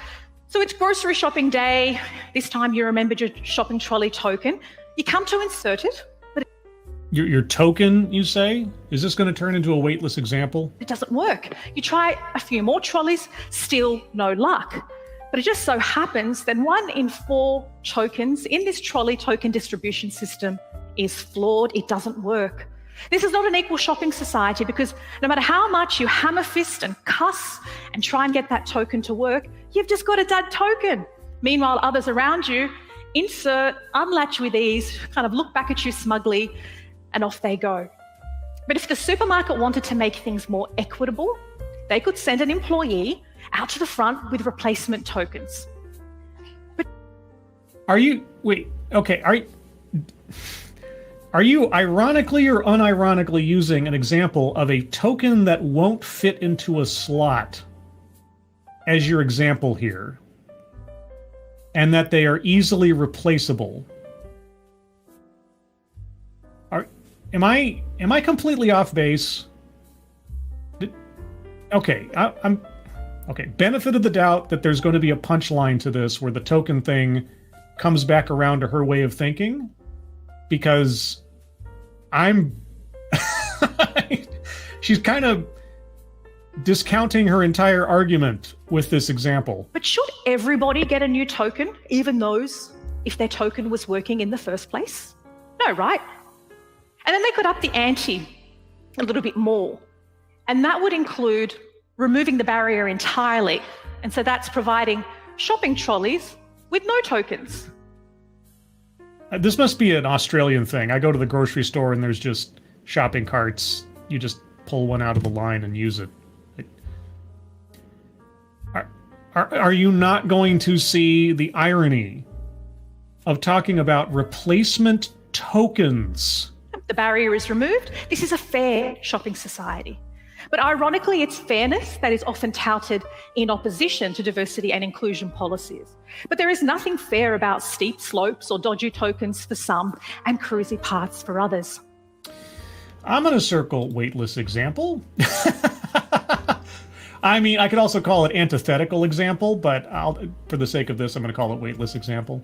So it's grocery shopping day. This time you remembered your shopping trolley token. You come to insert it, but your token, you say? Is this going to turn into a weightless example? it doesn't work. You try a few more trolleys, still no luck. But it just so happens that 1 in 4 tokens in this trolley token distribution system is flawed. It doesn't work. This is not an equal shopping society because no matter how much you hammer fist and cuss and try and get that token to work, you've just got a dud token. Meanwhile, others around you insert, unlatch with ease, kind of look back at you smugly, and off they go. But if the supermarket wanted to make things more equitable, they could send an employee out to the front with replacement tokens. Are you ironically or unironically using an example of a token that won't fit into a slot as your example here, and that they are easily replaceable? Am I completely off base? Okay, I'm okay. Benefit of the doubt that there's going to be a punchline to this where the token thing comes back around to her way of thinking, because she's kind of discounting her entire argument with this example. But should everybody get a new token, even those if their token was working in the first place? No, right? And then they could up the ante a little bit more. And that would include removing the barrier entirely. And so that's providing shopping trolleys with no tokens. This must be an Australian thing. I go to the grocery store and there's just shopping carts. You just pull one out of the line and use it. Are you not going to see the irony of talking about replacement tokens? The barrier is removed. This is a fair shopping society. But ironically, it's fairness that is often touted in opposition to diversity and inclusion policies. But there is nothing fair about steep slopes or dodgy tokens for some and cruisy paths for others. I'm going to circle weightless example. I mean, I could also call it antithetical example, but for the sake of this, I'm going to call it weightless example.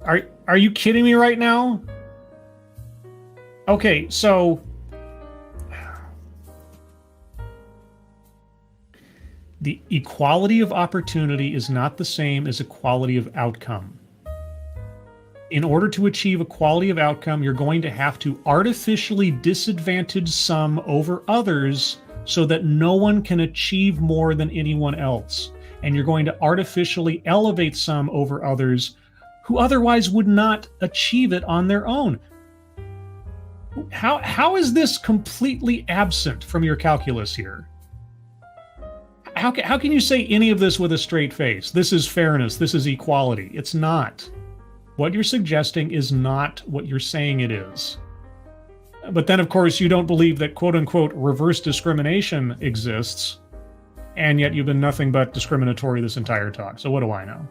Are you kidding me right now? Okay, so the equality of opportunity is not the same as equality of outcome. In order to achieve equality of outcome, you're going to have to artificially disadvantage some over others so that no one can achieve more than anyone else. And you're going to artificially elevate some over others who otherwise would not achieve it on their own. How is this completely absent from your calculus here? How can you say any of this with a straight face? This is fairness, this is equality. It's not. What you're suggesting is not what you're saying it is. But then, of course, you don't believe that quote-unquote reverse discrimination exists, and yet you've been nothing but discriminatory this entire talk. So what do I know?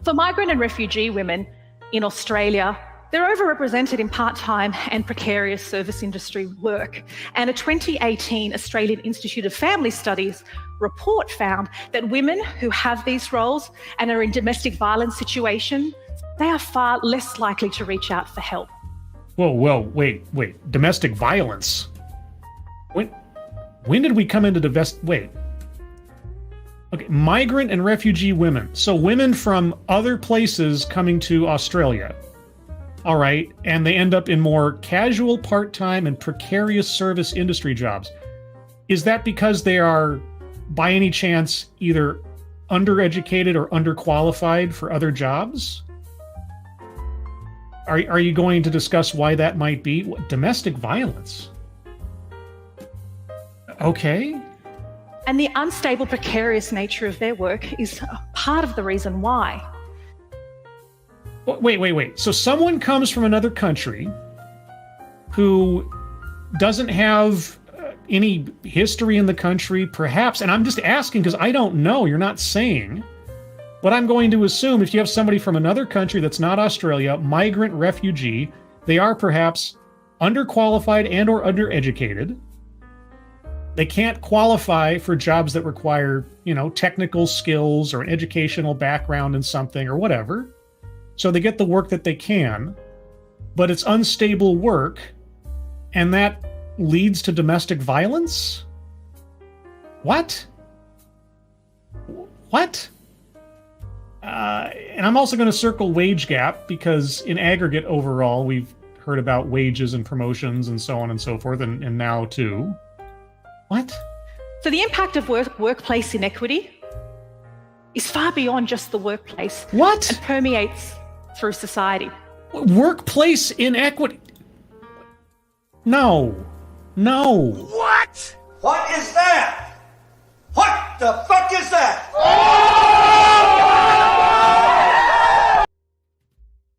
For migrant and refugee women in Australia, they're overrepresented in part-time and precarious service industry work. And a 2018 Australian Institute of Family Studies report found that women who have these roles and are in domestic violence situations, they are far less likely to reach out for help. Whoa, wait. Domestic violence? When did we come into wait. Okay, migrant and refugee women. So women from other places coming to Australia. All right, and they end up in more casual, part-time, and precarious service industry jobs. Is that because they are, by any chance, either undereducated or underqualified for other jobs? Are you going to discuss why that might be? What, domestic violence? Okay. And the unstable, precarious nature of their work is part of the reason why. Wait. So someone comes from another country who doesn't have any history in the country, perhaps, and I'm just asking because I don't know, you're not saying. But I'm going to assume if you have somebody from another country that's not Australia, migrant, refugee, they are perhaps underqualified and or undereducated. They can't qualify for jobs that require, technical skills or an educational background in something or whatever. So they get the work that they can, but it's unstable work, and that leads to domestic violence? What? And I'm also going to circle wage gap, because in aggregate overall, we've heard about wages and promotions and so on and so forth, and now too. What? So the impact of workplace inequity is far beyond just the workplace. What? And permeates through society. Workplace inequity? No. No. What? What is that? What the fuck is that?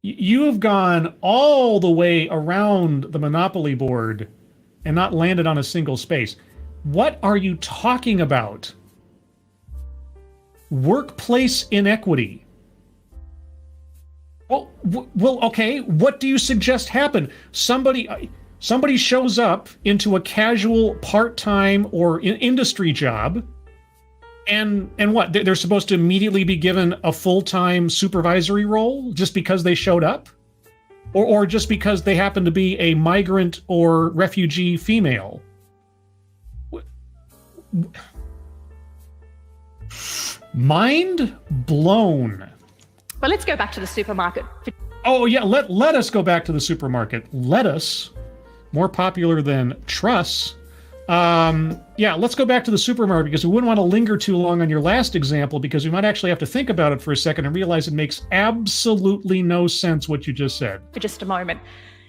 You have gone all the way around the Monopoly board and not landed on a single space. What are you talking about? Workplace inequity. Well, okay. What do you suggest happen? Somebody shows up into a casual part-time or industry job, and what? They're supposed to immediately be given a full-time supervisory role just because they showed up? Or just because they happen to be a migrant or refugee female? Mind blown. But let's go back to the supermarket. Oh yeah, let us go back to the supermarket. Lettuce, more popular than truss. Yeah, let's go back to the supermarket because we wouldn't want to linger too long on your last example because we might actually have to think about it for a second and realize it makes absolutely no sense what you just said. For just a moment.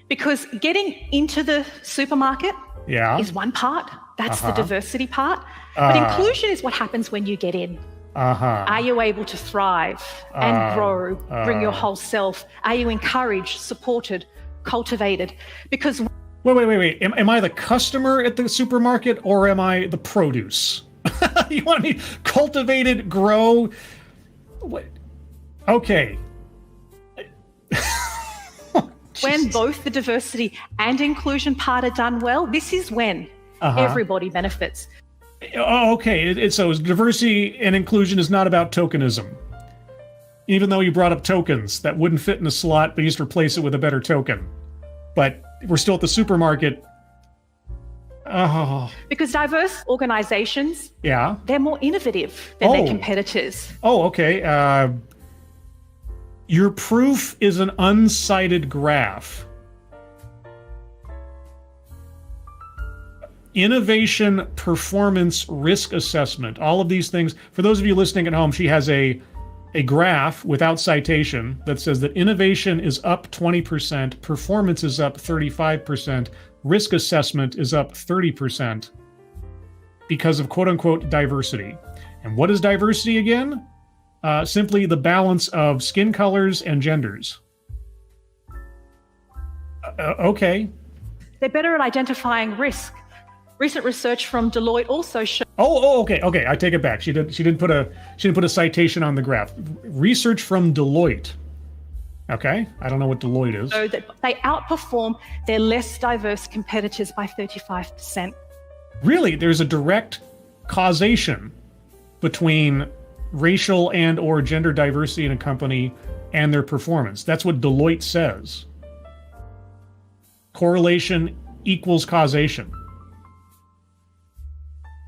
Because getting into the supermarket is one part. That's the diversity part. But inclusion is what happens when you get in. Are you able to thrive and grow, bring your whole self? Are you encouraged, supported, cultivated? Because... Wait. Am I the customer at the supermarket or am I the produce? You want me cultivated, grow? What? Okay. When both the diversity and inclusion part are done well, this is when everybody benefits. Oh, okay. So diversity and inclusion is not about tokenism. Even though you brought up tokens that wouldn't fit in a slot, but you just replace it with a better token. But we're still at the supermarket. Oh. Because diverse organizations, they're more innovative than their competitors. Oh, okay. Your proof is an unsighted graph. Innovation, performance, risk assessment, all of these things. For those of you listening at home, she has a graph without citation that says that innovation is up 20%, performance is up 35%, risk assessment is up 30% because of quote-unquote diversity. And what is diversity again? Simply the balance of skin colors and genders. Okay. They're better at identifying risk. Recent research from Deloitte also shows. Okay. I take it back. She didn't put a citation on the graph. Research from Deloitte. Okay, I don't know what Deloitte is. So that they outperform their less diverse competitors by 35%. Really, there's a direct causation between racial and or gender diversity in a company and their performance. That's what Deloitte says. Correlation equals causation.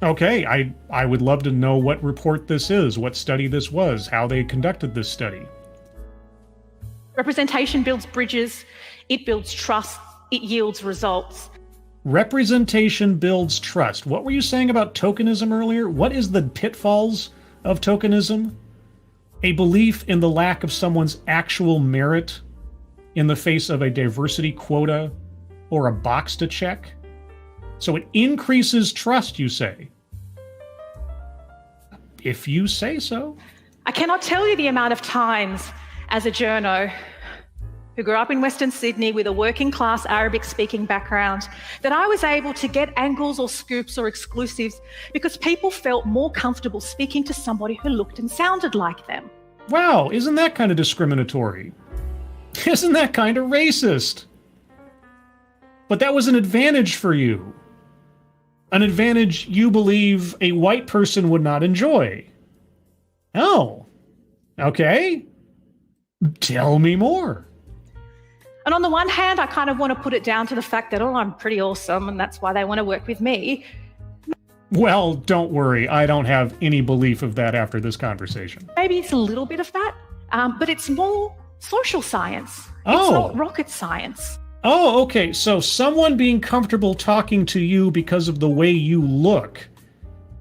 Okay, I would love to know what report this is, what study this was, how they conducted this study. Representation builds bridges, it builds trust, it yields results. Representation builds trust. What were you saying about tokenism earlier? What is the pitfalls of tokenism? A belief in the lack of someone's actual merit in the face of a diversity quota or a box to check? So it increases trust, you say? If you say so. I cannot tell you the amount of times as a journo who grew up in Western Sydney with a working class Arabic speaking background that I was able to get angles or scoops or exclusives because people felt more comfortable speaking to somebody who looked and sounded like them. Wow, isn't that kind of discriminatory? Isn't that kind of racist? But that was an advantage for you. An advantage you believe a white person would not enjoy. Oh, okay. Tell me more. And on the one hand, I kind of want to put it down to the fact that, I'm pretty awesome and that's why they want to work with me. Well, don't worry. I don't have any belief of that after this conversation. Maybe it's a little bit of that, but it's more social science. It's not rocket science. Oh, okay. So someone being comfortable talking to you because of the way you look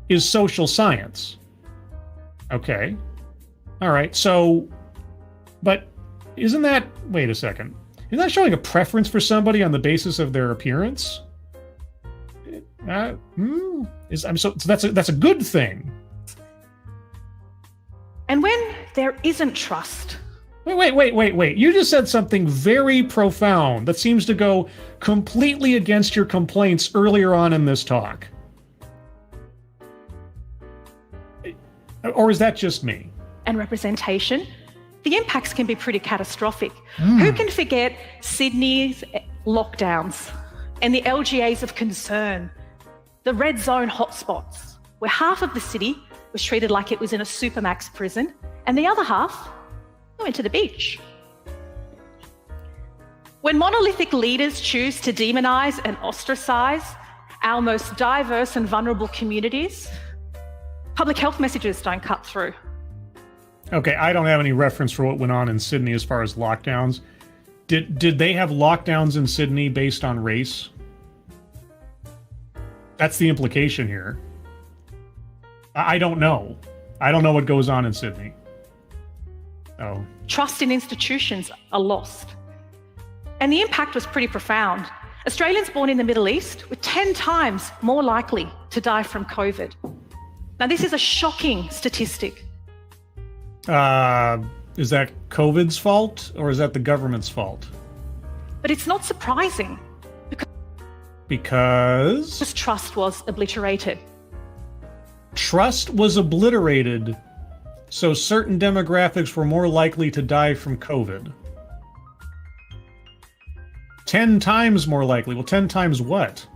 is social science. Okay. All right. So, but isn't that, wait a second. Isn't that showing a preference for somebody on the basis of their appearance? So that's a good thing. And when there isn't trust. Wait. You just said something very profound that seems to go completely against your complaints earlier on in this talk. Or is that just me? And representation, the impacts can be pretty catastrophic. Who can forget Sydney's lockdowns and the LGAs of concern, the red zone hotspots, where half of the city was treated like it was in a supermax prison, and the other half went to the beach. When monolithic leaders choose to demonize and ostracize our most diverse and vulnerable communities, public health messages don't cut through. Okay, I don't have any reference for what went on in Sydney as far as lockdowns. Did they have lockdowns in Sydney based on race? That's the implication here. I don't know. I don't know what goes on in Sydney. Oh. Trust in institutions are lost. And the impact was pretty profound. Australians born in the Middle East were 10 times more likely to die from COVID. Now, this is a shocking statistic. Is that COVID's fault or is that the government's fault? But it's not surprising Because trust was obliterated. Trust was obliterated, so certain demographics were more likely to die from COVID. 10 times more likely. Well, 10 times what?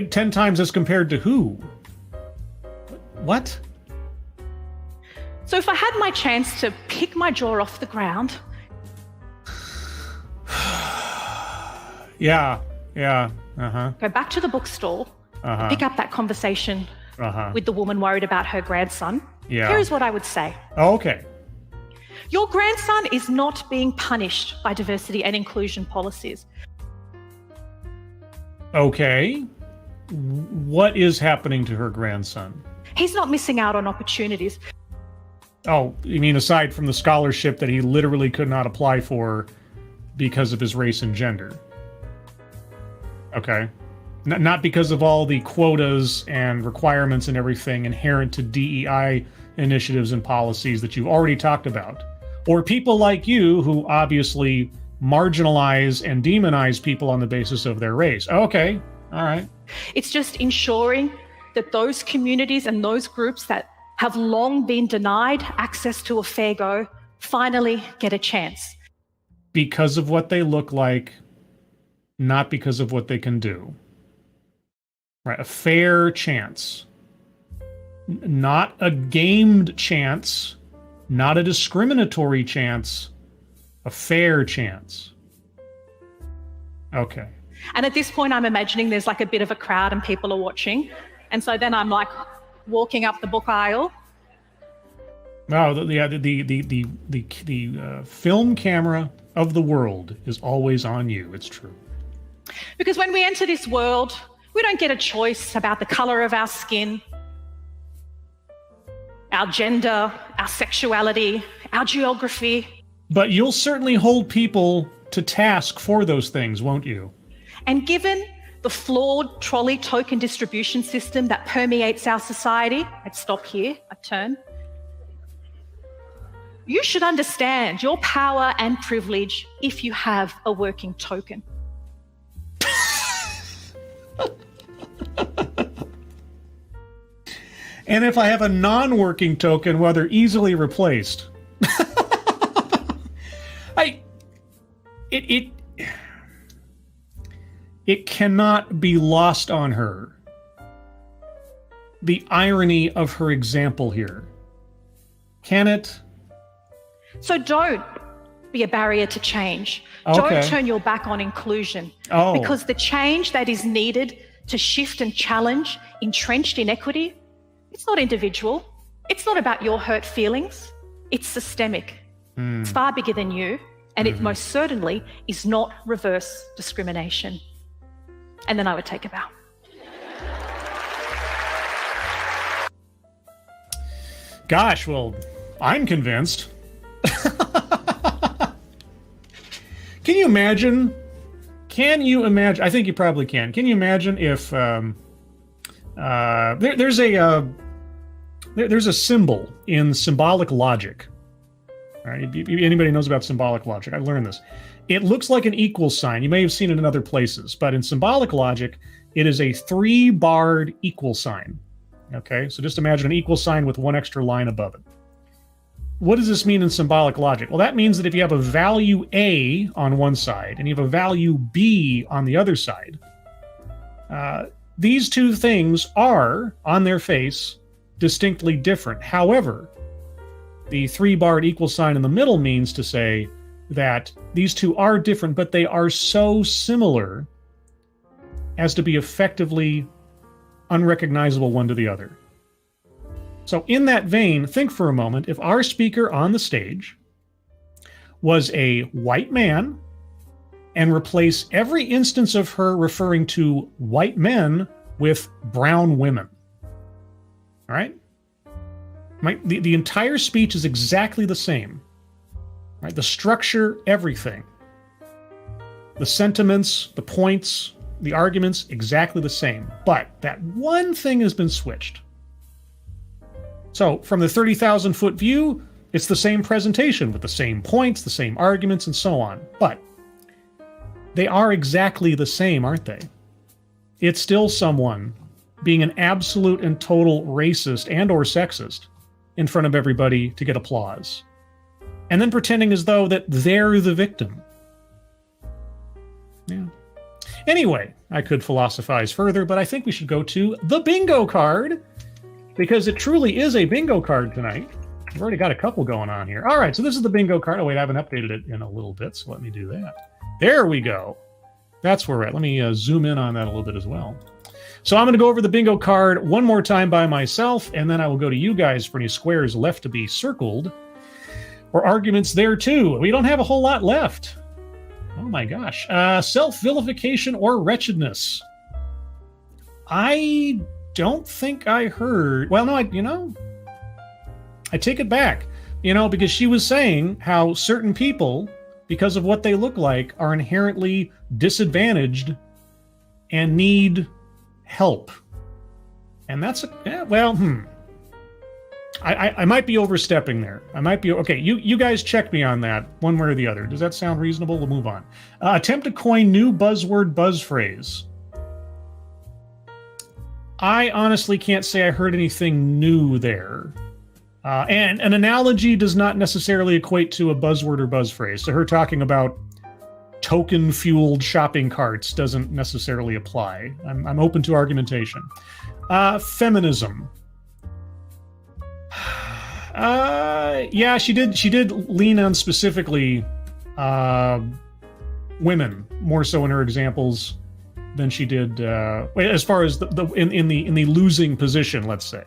10 times as compared to who? What? So if I had my chance to pick my jaw off the ground... Yeah. Go back to the bookstore, pick up that conversation with the woman worried about her grandson. Yeah. Here's what I would say. Oh, okay. Your grandson is not being punished by diversity and inclusion policies. Okay. What is happening to her grandson? He's not missing out on opportunities. Oh, you mean aside from the scholarship that he literally could not apply for because of his race and gender? Okay. Not because of all the quotas and requirements and everything inherent to DEI initiatives and policies that you've already talked about. Or people like you who obviously marginalize and demonize people on the basis of their race. Okay. All right. It's just ensuring that those communities and those groups that have long been denied access to a fair go finally get a chance. Because of what they look like, not because of what they can do. Right, a fair chance. Not a gamed chance, not a discriminatory chance, a fair chance. Okay. And at this point, I'm imagining there's like a bit of a crowd and people are watching. And so then I'm like walking up the book aisle. No, the film camera of the world is always on you. It's true. Because when we enter this world, we don't get a choice about the color of our skin, our gender, our sexuality, our geography. But you'll certainly hold people to task for those things, won't you? And given the flawed trolley token distribution system that permeates our society, I'd stop here, I'd turn. You should understand your power and privilege if you have a working token. And if I have a non-working token, well, they're easily replaced. It cannot be lost on her. The irony of her example here. Can it? So don't be a barrier to change. Okay. Don't turn your back on inclusion. Oh. Because the change that is needed to shift and challenge entrenched inequity, it's not individual. It's not about your hurt feelings. It's systemic. It's far bigger than you. And it most certainly is not reverse discrimination. And then I would take a bow. Gosh, well, I'm convinced. Can you imagine Can you imagine? I think you probably can. Can you imagine if there's a symbol in symbolic logic? All right, anybody knows about symbolic logic? I learned this. It looks like an equal sign. You may have seen it in other places, but in symbolic logic, it is a 3-barred equal sign. Okay, so just imagine an equal sign with one extra line above it. What does this mean in symbolic logic? Well, that means that if you have a value A on one side and you have a value B on the other side, these two things are, on their face, distinctly different. However, the 3-barred equal sign in the middle means to say that these two are different, but they are so similar as to be effectively unrecognizable one to the other. So in that vein, think for a moment, if our speaker on the stage was a white man and replace every instance of her referring to white men with brown women. All right? The entire speech is exactly the same. Right? The structure, everything. The sentiments, the points, the arguments, exactly the same. But that one thing has been switched. So from the 30,000-foot view, it's the same presentation with the same points, the same arguments, and so on. But they are exactly the same, aren't they? It's still someone being an absolute and total racist and or sexist in front of everybody to get applause. And then pretending as though that they're the victim. Yeah. Anyway, I could philosophize further, but I think we should go to the bingo card, because it truly is a bingo card tonight. We've already got a couple going on here. All right, so this is the bingo card. Oh, wait, I haven't updated it in a little bit, so let me do that. There we go. That's where we're at. Let me zoom in on that a little bit as well. So I'm going to go over the bingo card one more time by myself, and then I will go to you guys for any squares left to be circled, or arguments there too. We don't have a whole lot left. Oh my gosh. Self-vilification or wretchedness. I don't think I heard... Well, no, I take it back. Because she was saying how certain people, because of what they look like, are inherently disadvantaged and need help. And that's I might be overstepping there. I might be... Okay, you guys check me on that, one way or the other. Does that sound reasonable? We'll move on. Attempt to coin new buzzword, buzz phrase. I honestly can't say I heard anything new there. And an analogy does not necessarily equate to a buzzword or buzz phrase. So her talking about token-fueled shopping carts doesn't necessarily apply. I'm open to argumentation. Feminism. Yeah, she did lean on specifically women more so in her examples than she did as far as in the losing position, let's say,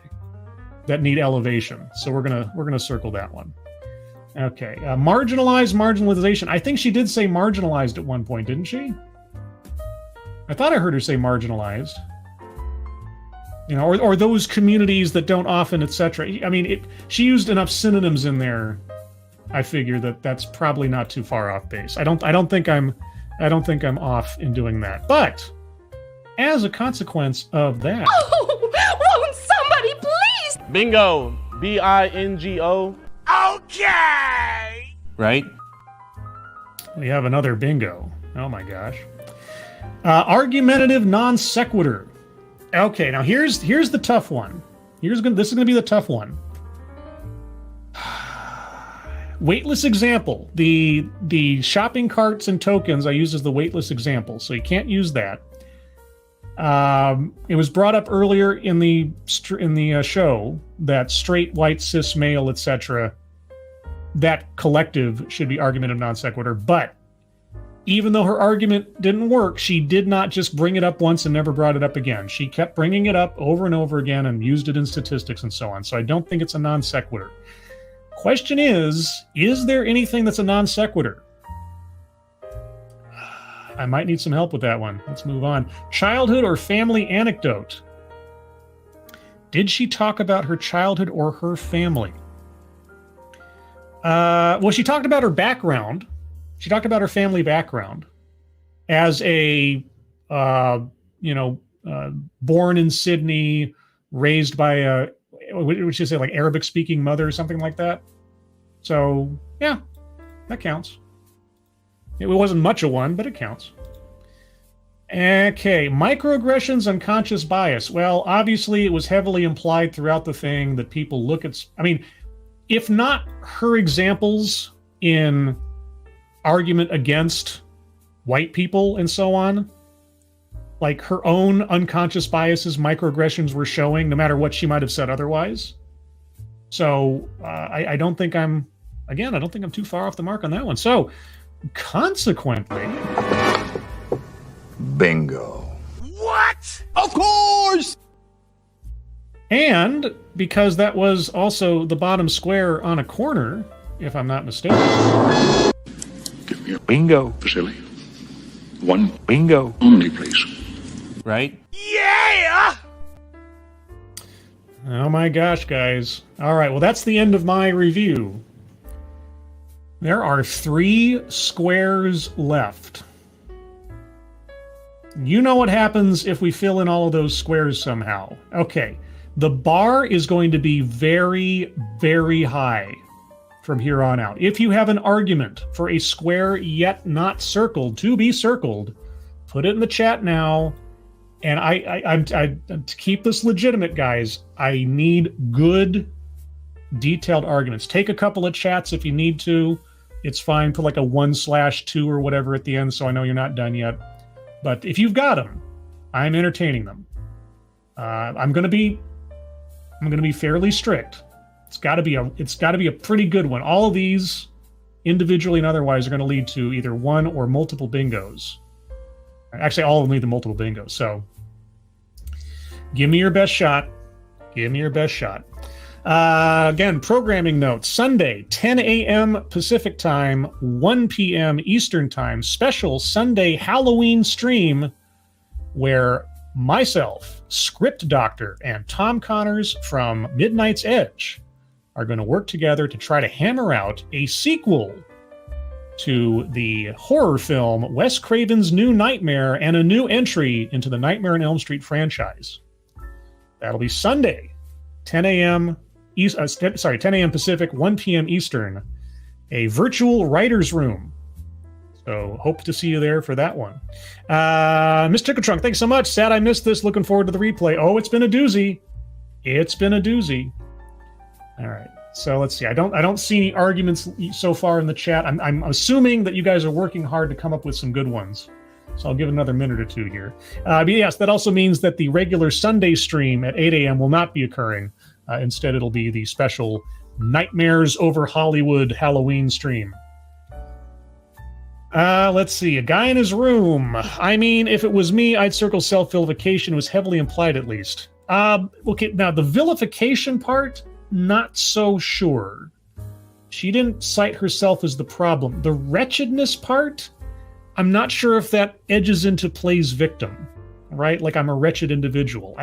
that need elevation. So we're gonna circle that one. Okay, marginalization. I think she did say marginalized at one point, didn't she? I thought I heard her say marginalized. Or those communities that don't often, etc. I mean, she used enough synonyms in there. I figure that's probably not too far off base. I don't think I'm off in doing that. But as a consequence of that, won't somebody please? Bingo. B-I-N-G-O. Okay! Right? we have another bingo. Oh my gosh. Argumentative non sequitur. Okay, now here's the tough one. This is gonna be the tough one. Weightless example. The shopping carts and tokens I use as the weightless example, so you can't use that. It was brought up earlier in the show that straight, white, cis, male, etc. That collective should be argumentative non sequitur. But even though her argument didn't work, she did not just bring it up once and never brought it up again. She kept bringing it up over and over again and used it in statistics and so on. So I don't think it's a non sequitur. Question is there anything that's a non sequitur? I might need some help with that one. Let's move on. Childhood or family anecdote. Did she talk about her childhood or her family? Well, she talked about her background. She talked about her family background. as a, born in Sydney, raised by a, would you say like Arabic speaking mother or something like that? So yeah, that counts. It wasn't much of one, but it counts. Okay, microaggressions, unconscious bias. Well, obviously it was heavily implied throughout the thing that people look at, I mean, if not her examples in argument against white people and so on, like her own unconscious biases, microaggressions were showing, no matter what she might have said otherwise. So I don't think I'm too far off the mark on that one. So consequently, Bingo. What? Of course! and because that was also the bottom square on a corner, if I'm not mistaken. Give me a Bingo. Vasily. One Bingo. only, please. Right? Yeah! Oh my gosh, guys. All right, well, that's the end of my review. There are 3 squares left. You know what happens if we fill in all of those squares somehow. Okay, the bar is going to be very, very high from here on out. If you have an argument for a square yet not circled, to be circled, put it in the chat now. And I to keep this legitimate, guys, I need good, detailed arguments. Take a couple of chats if you need to. It's fine. Put like a 1/2 or whatever at the end, so I know you're not done yet. But if you've got them, I'm entertaining them. I'm going to be fairly strict. It's got to be a pretty good one. All of these, individually and otherwise, are going to lead to either one or multiple bingos. Actually, all of them lead to multiple bingos. So, give me your best shot. Give me your best shot. Again, programming notes. Sunday, 10 a.m. Pacific Time, 1 p.m. Eastern Time. Special Sunday Halloween stream where myself, Script Doctor, and Tom Connors from Midnight's Edge are going to work together to try to hammer out a sequel to the horror film Wes Craven's New Nightmare and a new entry into the Nightmare on Elm Street franchise. That'll be Sunday, 10 a.m. 10 a.m. Pacific, 1 p.m. Eastern, a virtual writer's room. So hope to see you there for that one. Miss Tickertrunk, thanks so much. Sad I missed this. Looking forward to the replay. Oh, it's been a doozy. It's been a doozy. All right. So let's see. I don't see any arguments so far in the chat. I'm assuming that you guys are working hard to come up with some good ones. So I'll give it another minute or two here. But yes, that also means that the regular Sunday stream at 8 a.m. will not be occurring. Instead, it'll be the special Nightmares Over Hollywood Halloween stream. Let's see. A guy in his room. I mean, if it was me, I'd circle self-vilification. It was heavily implied, at least. Okay, now the vilification part, not so sure. She didn't cite herself as the problem. The wretchedness part, I'm not sure if that edges into plays victim, right? Like I'm a wretched individual.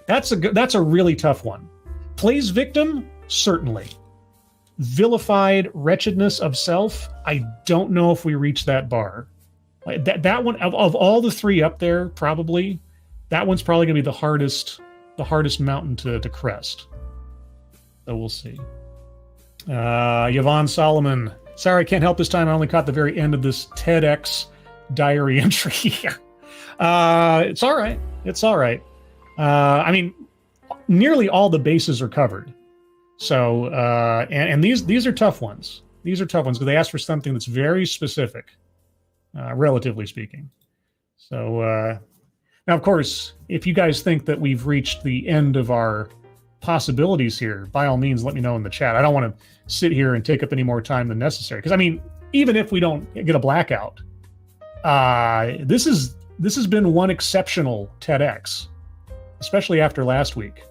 That's a really tough one. Plays victim, certainly. Vilified wretchedness of self, I don't know if we reach that bar. Like that one of all the 3 up there, probably that one's probably going to be the hardest mountain to crest. So we'll see. Yvonne Solomon. Sorry, I can't help this time. I only caught the very end of this TEDx diary entry here. It's all right. It's all right. I mean, nearly all the bases are covered. So, and these are tough ones. These are tough ones because they ask for something that's very specific, relatively speaking. So, now, of course, if you guys think that we've reached the end of our possibilities here, by all means, let me know in the chat. I don't want to sit here and take up any more time than necessary. Because, I mean, even if we don't get a blackout, this has been one exceptional TEDx, especially after last week.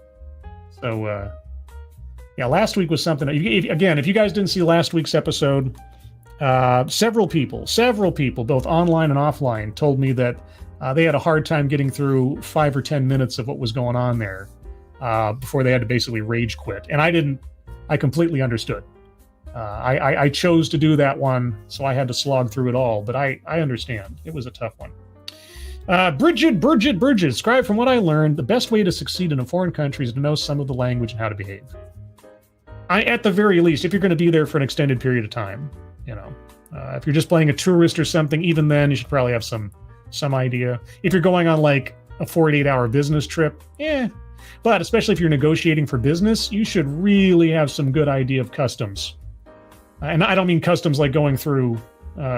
So, yeah, last week was something. If you guys didn't see last week's episode, several people, both online and offline, told me that they had a hard time getting through 5 or 10 minutes of what was going on there before they had to basically rage quit. And I completely understood. I chose to do that one, so I had to slog through it all, but I understand. It was a tough one. Bridget, describe from what I learned, the best way to succeed in a foreign country is to know some of the language and how to behave. At the very least, if you're going to be there for an extended period of time, if you're just playing a tourist or something, even then you should probably have some idea. If you're going on like a 48-hour business trip, but especially if you're negotiating for business, you should really have some good idea of customs. And I don't mean customs like going through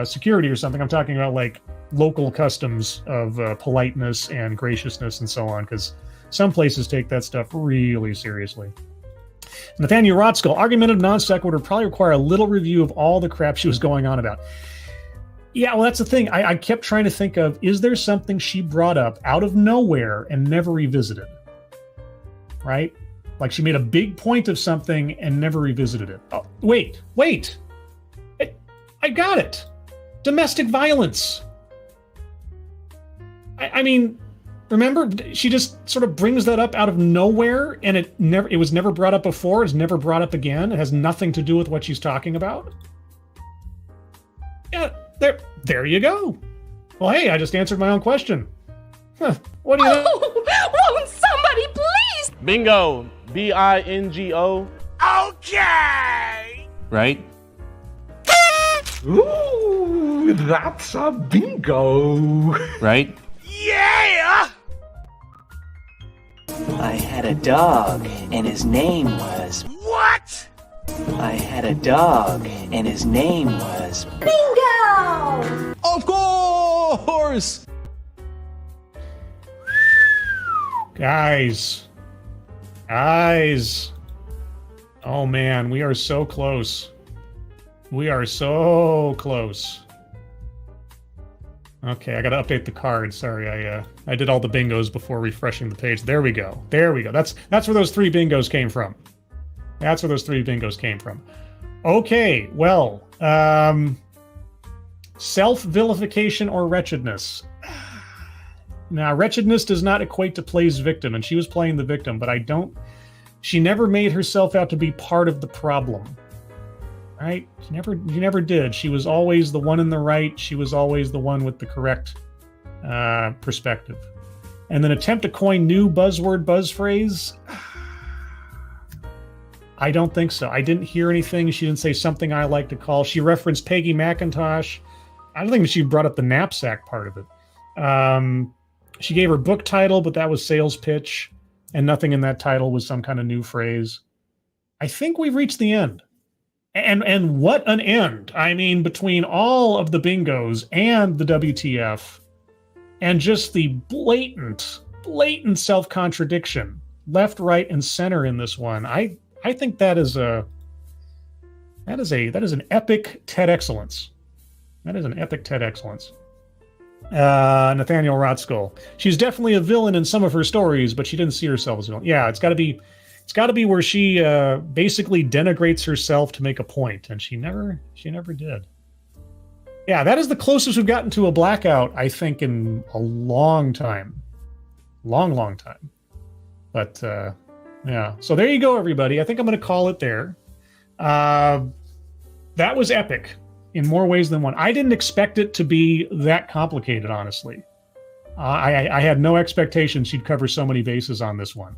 security or something. I'm talking about like local customs of politeness and graciousness and so on, because some places take that stuff really seriously. Nathaniel Rotzko, argumentative non sequitur probably require a little review of all the crap she was going on about. Yeah, well, that's the thing. I kept trying to think of, is there something she brought up out of nowhere and never revisited? Right? Like she made a big point of something and never revisited it. Oh, wait. I got it. Domestic violence. I mean, remember, she just sort of brings that up out of nowhere, and it was never brought up before. It's never brought up again. It has nothing to do with what she's talking about. Yeah, there you go. Well, hey, I just answered my own question. What do you know? Won't somebody please? Bingo. B-I-N-G-O. Okay! Right? Ooh, that's a bingo. Right? Yeah! I had a dog, and his name was... What? I had a dog, and his name was... Bingo! Of course! Guys. Oh man, we are so close. We are so close. Okay, I gotta update the card. Sorry, I did all the bingos before refreshing the page. There we go. That's where those 3 bingos came from. Okay, well, self-vilification or wretchedness. Now, wretchedness does not equate to plays victim, and she was playing the victim, but she never made herself out to be part of the problem. Right? She never did. She was always the one in the right. She was always the one with the correct perspective. And then attempt to coin new buzz phrase. I don't think so. I didn't hear anything. She didn't say something I like to call. She referenced Peggy McIntosh. I don't think she brought up the knapsack part of it. She gave her book title, but that was sales pitch, and nothing in that title was some kind of new phrase. I think we've reached the end. And what an end. I mean, between all of the bingos and the WTF and just the blatant self-contradiction, left, right, and center in this one, I think that is an epic TED excellence. That is an epic TED excellence. Nathaniel Rotzko. She's definitely a villain in some of her stories, but she didn't see herself as a villain. Yeah, it's got to be where she basically denigrates herself to make a point, and she never did. Yeah, that is the closest we've gotten to a blackout, I think, in a long time. Long time. But yeah, so there you go, everybody. I think I'm going to call it there. That was epic in more ways than one. I didn't expect it to be that complicated, honestly. I had no expectations she'd cover so many bases on this one.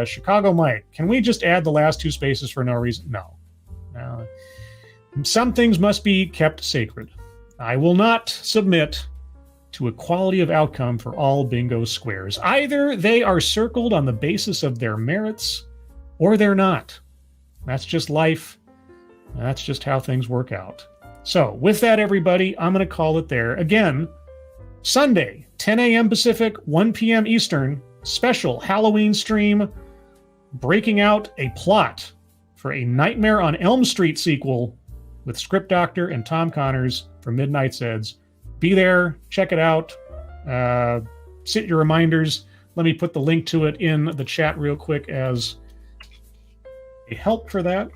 Chicago Mike, can we just add the last 2 spaces for no reason? No. Some things must be kept sacred. I will not submit to equality of outcome for all bingo squares. Either they are circled on the basis of their merits, or they're not. That's just life. That's just how things work out. So, with that, everybody, I'm going to call it there. Again, Sunday, 10 a.m. Pacific, 1 p.m. Eastern, special Halloween stream, breaking out a plot for a Nightmare on Elm Street sequel with Script Doctor and Tom Connors for Midnight's Eds. Be there, check it out, set your reminders. Let me put the link to it in the chat real quick as a help for that.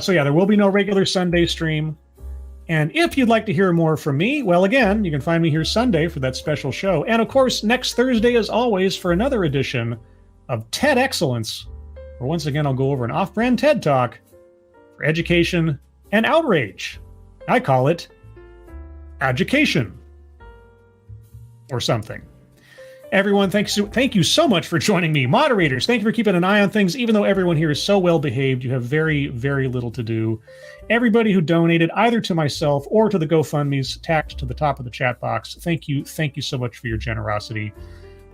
So yeah, there will be no regular Sunday stream. And if you'd like to hear more from me, well, again, you can find me here Sunday for that special show. And of course, next Thursday, as always, for another edition of TED Excellence, where once again, I'll go over an off-brand TED Talk for education and outrage. I call it education or something. Everyone, thank you so much for joining me. Moderators, thank you for keeping an eye on things. Even though everyone here is so well behaved, you have very, very little to do. Everybody who donated either to myself or to the GoFundMe's tacked to the top of the chat box, thank you so much for your generosity.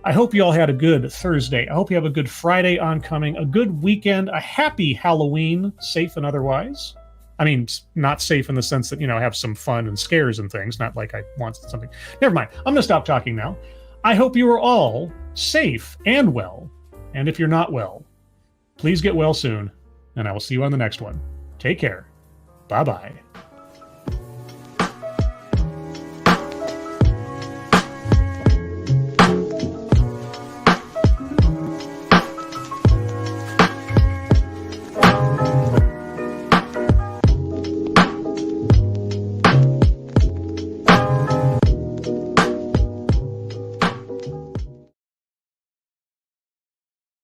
I hope you all had a good Thursday. I hope you have a good Friday oncoming, a good weekend, a happy Halloween, safe and otherwise. I mean, not safe in the sense that, have some fun and scares and things, not like I want something. Never mind. I'm going to stop talking now. I hope you are all safe and well. And if you're not well, please get well soon. And I will see you on the next one. Take care. Bye-bye.